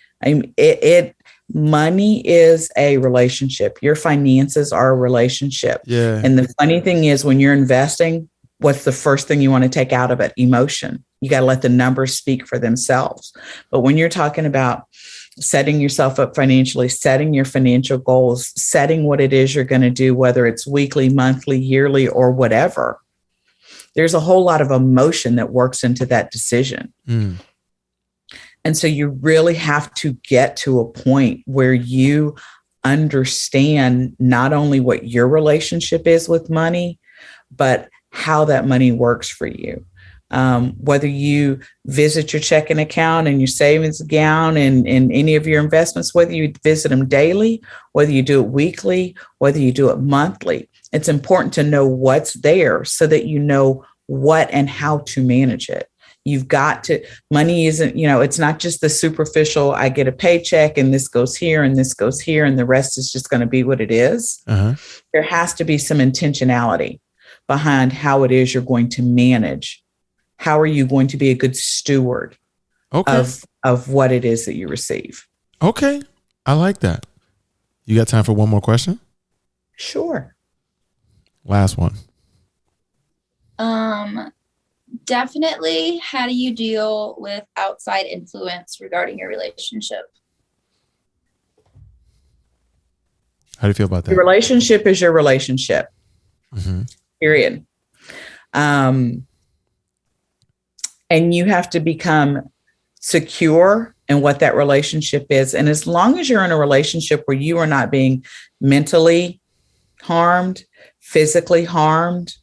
money is a relationship. Your finances are a relationship.
Yeah.
And the funny thing is, when you're investing, what's the first thing you want to take out of it? Emotion. You got to let the numbers speak for themselves. But when you're talking about setting yourself up financially, setting your financial goals, setting what it is you're going to do, whether it's weekly, monthly, yearly, or whatever, there's a whole lot of emotion that works into that decision. And so you really have to get to a point where you understand not only what your relationship is with money, but how that money works for you. Whether you visit your checking account and your savings account and any of your investments, whether you visit them daily, whether you do it weekly, whether you do it monthly, it's important to know what's there so that you know what and how to manage it. You've got to, money isn't, it's not just the superficial, I get a paycheck and this goes here and this goes here and the rest is just going to be what it is. There has to be some intentionality behind how it is you're going to manage. How are you going to be a good steward of what it is that you receive? Okay.
I like that. You got time for one more question?
Sure.
Last one.
Definitely. How do you deal with outside influence regarding your relationship?
How do you feel about that?
Your relationship is your relationship. Period. And you have to become secure in what that relationship is. And as long as you're in a relationship where you are not being mentally harmed, physically harmed,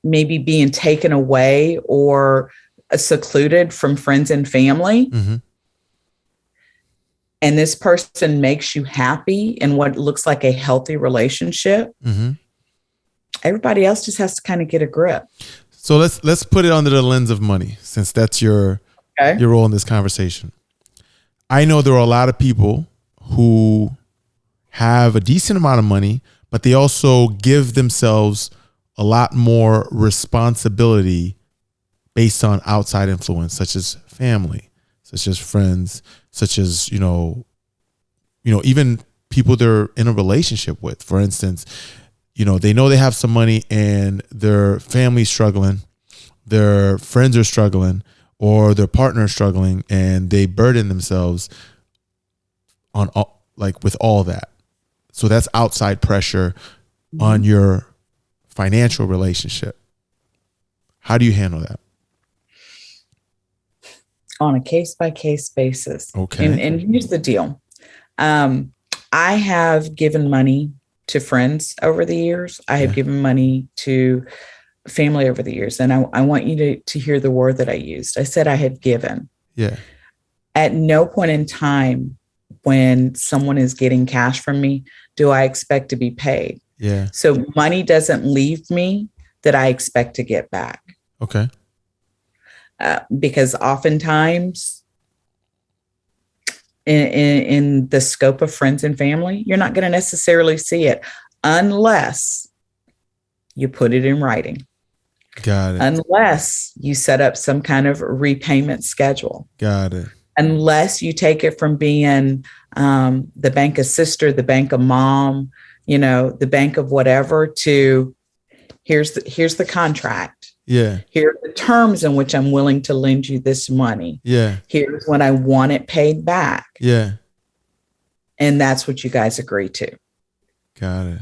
maybe being taken away or secluded from friends and family, and this person makes you happy in what looks like a healthy relationship, everybody else just has to kind of get a grip.
So let's put it under the lens of money, since that's your role in this conversation. I know there are a lot of people who have a decent amount of money, but they also give themselves a lot more responsibility based on outside influence, such as family, such as friends, such as, even people they're in a relationship with. For instance, they know they have some money and their family's struggling, their friends are struggling, or their partner's struggling, and they burden themselves on with all that. So that's outside pressure on your financial relationship. How do you handle that?
On a case-by-case basis.
Okay.
And here's the deal. I have given money to friends over the years. I have given money to family over the years. And I want you to hear the word that I used. I said I had given.
Yeah.
At no point in time when someone is getting cash from me, do I expect to be paid.
Yeah.
So money doesn't leave me that I expect to get back.
Okay.
Because oftentimes in the scope of friends and family, you're not going to necessarily see it unless you put it in writing.
Got it.
Unless you set up some kind of repayment schedule.
Got it.
Unless you take it from being the bank of sister, the bank of mom, the bank of whatever, to here's the contract.
Yeah.
Here are the terms in which I'm willing to lend you this money.
Yeah.
Here's when I want it paid back.
Yeah.
And that's what you guys agree to.
Got it.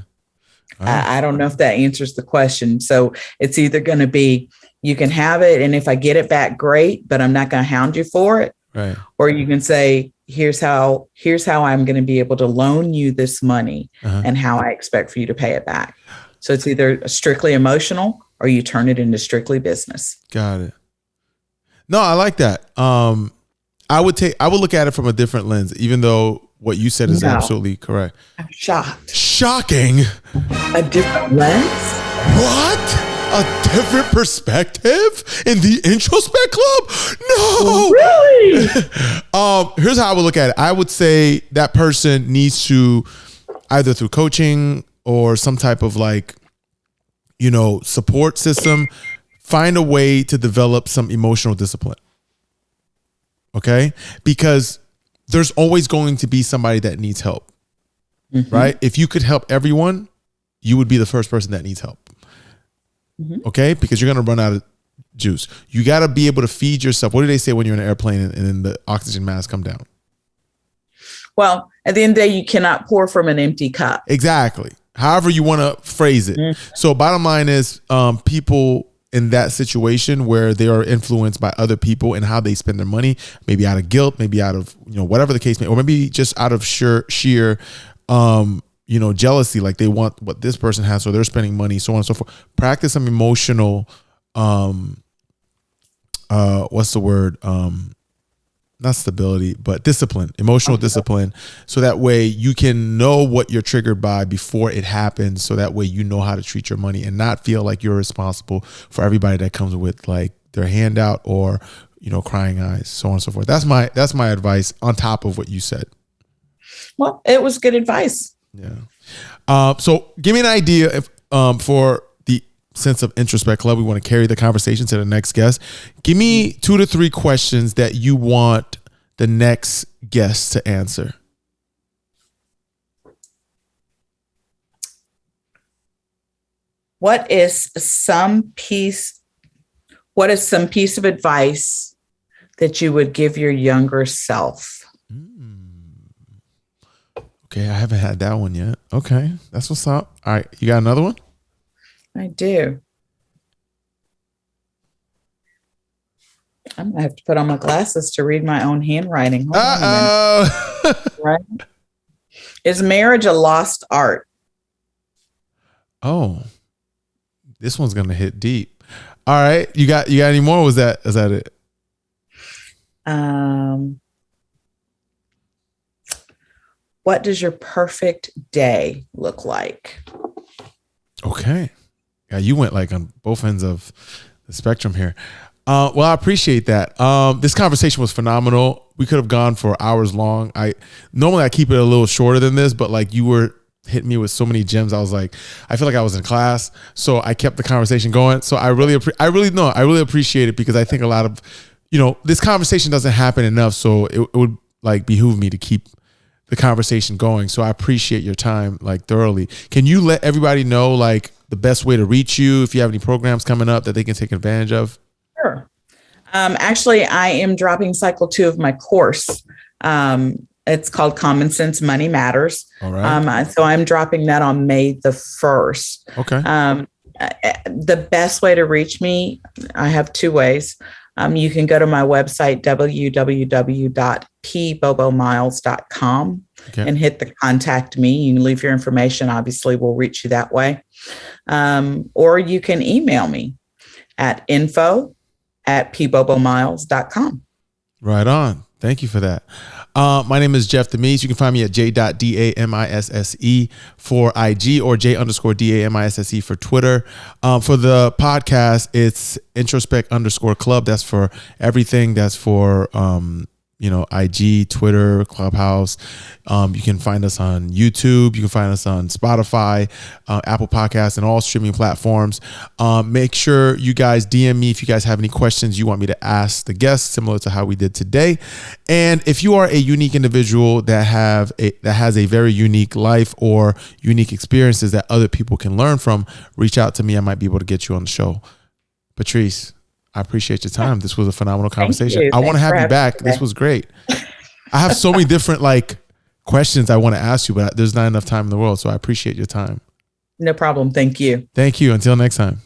I don't know if that answers the question. So it's either going to be, you can have it, and if I get it back, great, but I'm not going to hound you for it.
Right.
Or you can say, here's how I'm going to be able to loan you this money and how I expect for you to pay it back. So it's either strictly emotional or you turn it into strictly business.
Got it. No, I like that. I would look at it from a different lens, even though what you said is absolutely correct.
I'm shocked.
Shocking.
A different lens?
What? A different perspective in the Introspect Club? No.
Really?
Here's how I would look at it. I would say that person needs to, either through coaching or some type of support system, find a way to develop some emotional discipline. Okay? Because there's always going to be somebody that needs help, right? If you could help everyone, you would be the first person that needs help. Okay? Because you're going to run out of juice. You got to be able to feed yourself. What do they say when you're in an airplane and then the oxygen masks come down?
Well, at the end of the day, you cannot pour from an empty cup.
Exactly. However you want to phrase it. So bottom line is people in that situation where they are influenced by other people and how they spend their money, maybe out of guilt, maybe out of, whatever the case may, or maybe just out of sheer jealousy, like they want what this person has, so they're spending money, so on and so forth. Practice some emotional, what's the word? Not stability, but discipline, emotional discipline. So that way you can know what you're triggered by before it happens. So that way you know how to treat your money and not feel like you're responsible for everybody that comes with like their handout or, crying eyes, so on and so forth. That's my advice on top of what you said.
Well, it was good advice.
Yeah. So give me an idea if, for the sense of Introspect Club, we want to carry the conversation to the next guest. Give me 2 to 3 questions that you want the next guest to answer.
What is some piece of advice that you would give your younger self?
Okay, I haven't had that one yet. Okay, that's what's up. All right, you got another one?
I do. I'm going to have to put on my glasses to read my own handwriting. Hold on a minute. Right? Is marriage a lost art?
Oh, this one's going to hit deep. All right, you got any more? Is that it?
What does your perfect day look like?
Okay. Yeah, you went like on both ends of the spectrum here. Well, I appreciate that. This conversation was phenomenal. We could have gone for hours long. Normally I keep it a little shorter than this, but like you were hitting me with so many gems. I was like, I feel like I was in class, so I kept the conversation going. So I really appreciate it, because I think a lot of, this conversation doesn't happen enough. So it would like behoove me to keep the conversation going. So I appreciate your time like thoroughly. Can you let everybody know like the best way to reach you if you have any programs coming up that they can take advantage of?
Sure. Actually, I am dropping cycle 2 of my course. It's called Common Sense Money Matters.
All right.
So I'm dropping that on May the 1st.
Okay.
The best way to reach me, I have 2 ways. You can go to my website, www.pbobomiles.com, and hit the contact me. You can leave your information. Obviously, we'll reach you that way. Or you can email me at info@pbobomiles.com.
Right on. Thank you for that. My name is Jeff Damisse. You can find me at j.damisse for IG or j_damisse for Twitter. For the podcast, it's Introspect _club. That's for everything. That's for IG, Twitter, Clubhouse. You can find us on YouTube. You can find us on Spotify, Apple Podcasts, and all streaming platforms. Make sure you guys DM me if you guys have any questions you want me to ask the guests, similar to how we did today. And if you are a unique individual that has a very unique life or unique experiences that other people can learn from, reach out to me. I might be able to get you on the show. Patrice, I appreciate your time. This was a phenomenal conversation. I want to have you back. This was great. I have so many different questions I want to ask you, but there's not enough time in the world. So I appreciate your time.
No problem. Thank you.
Thank you. Until next time.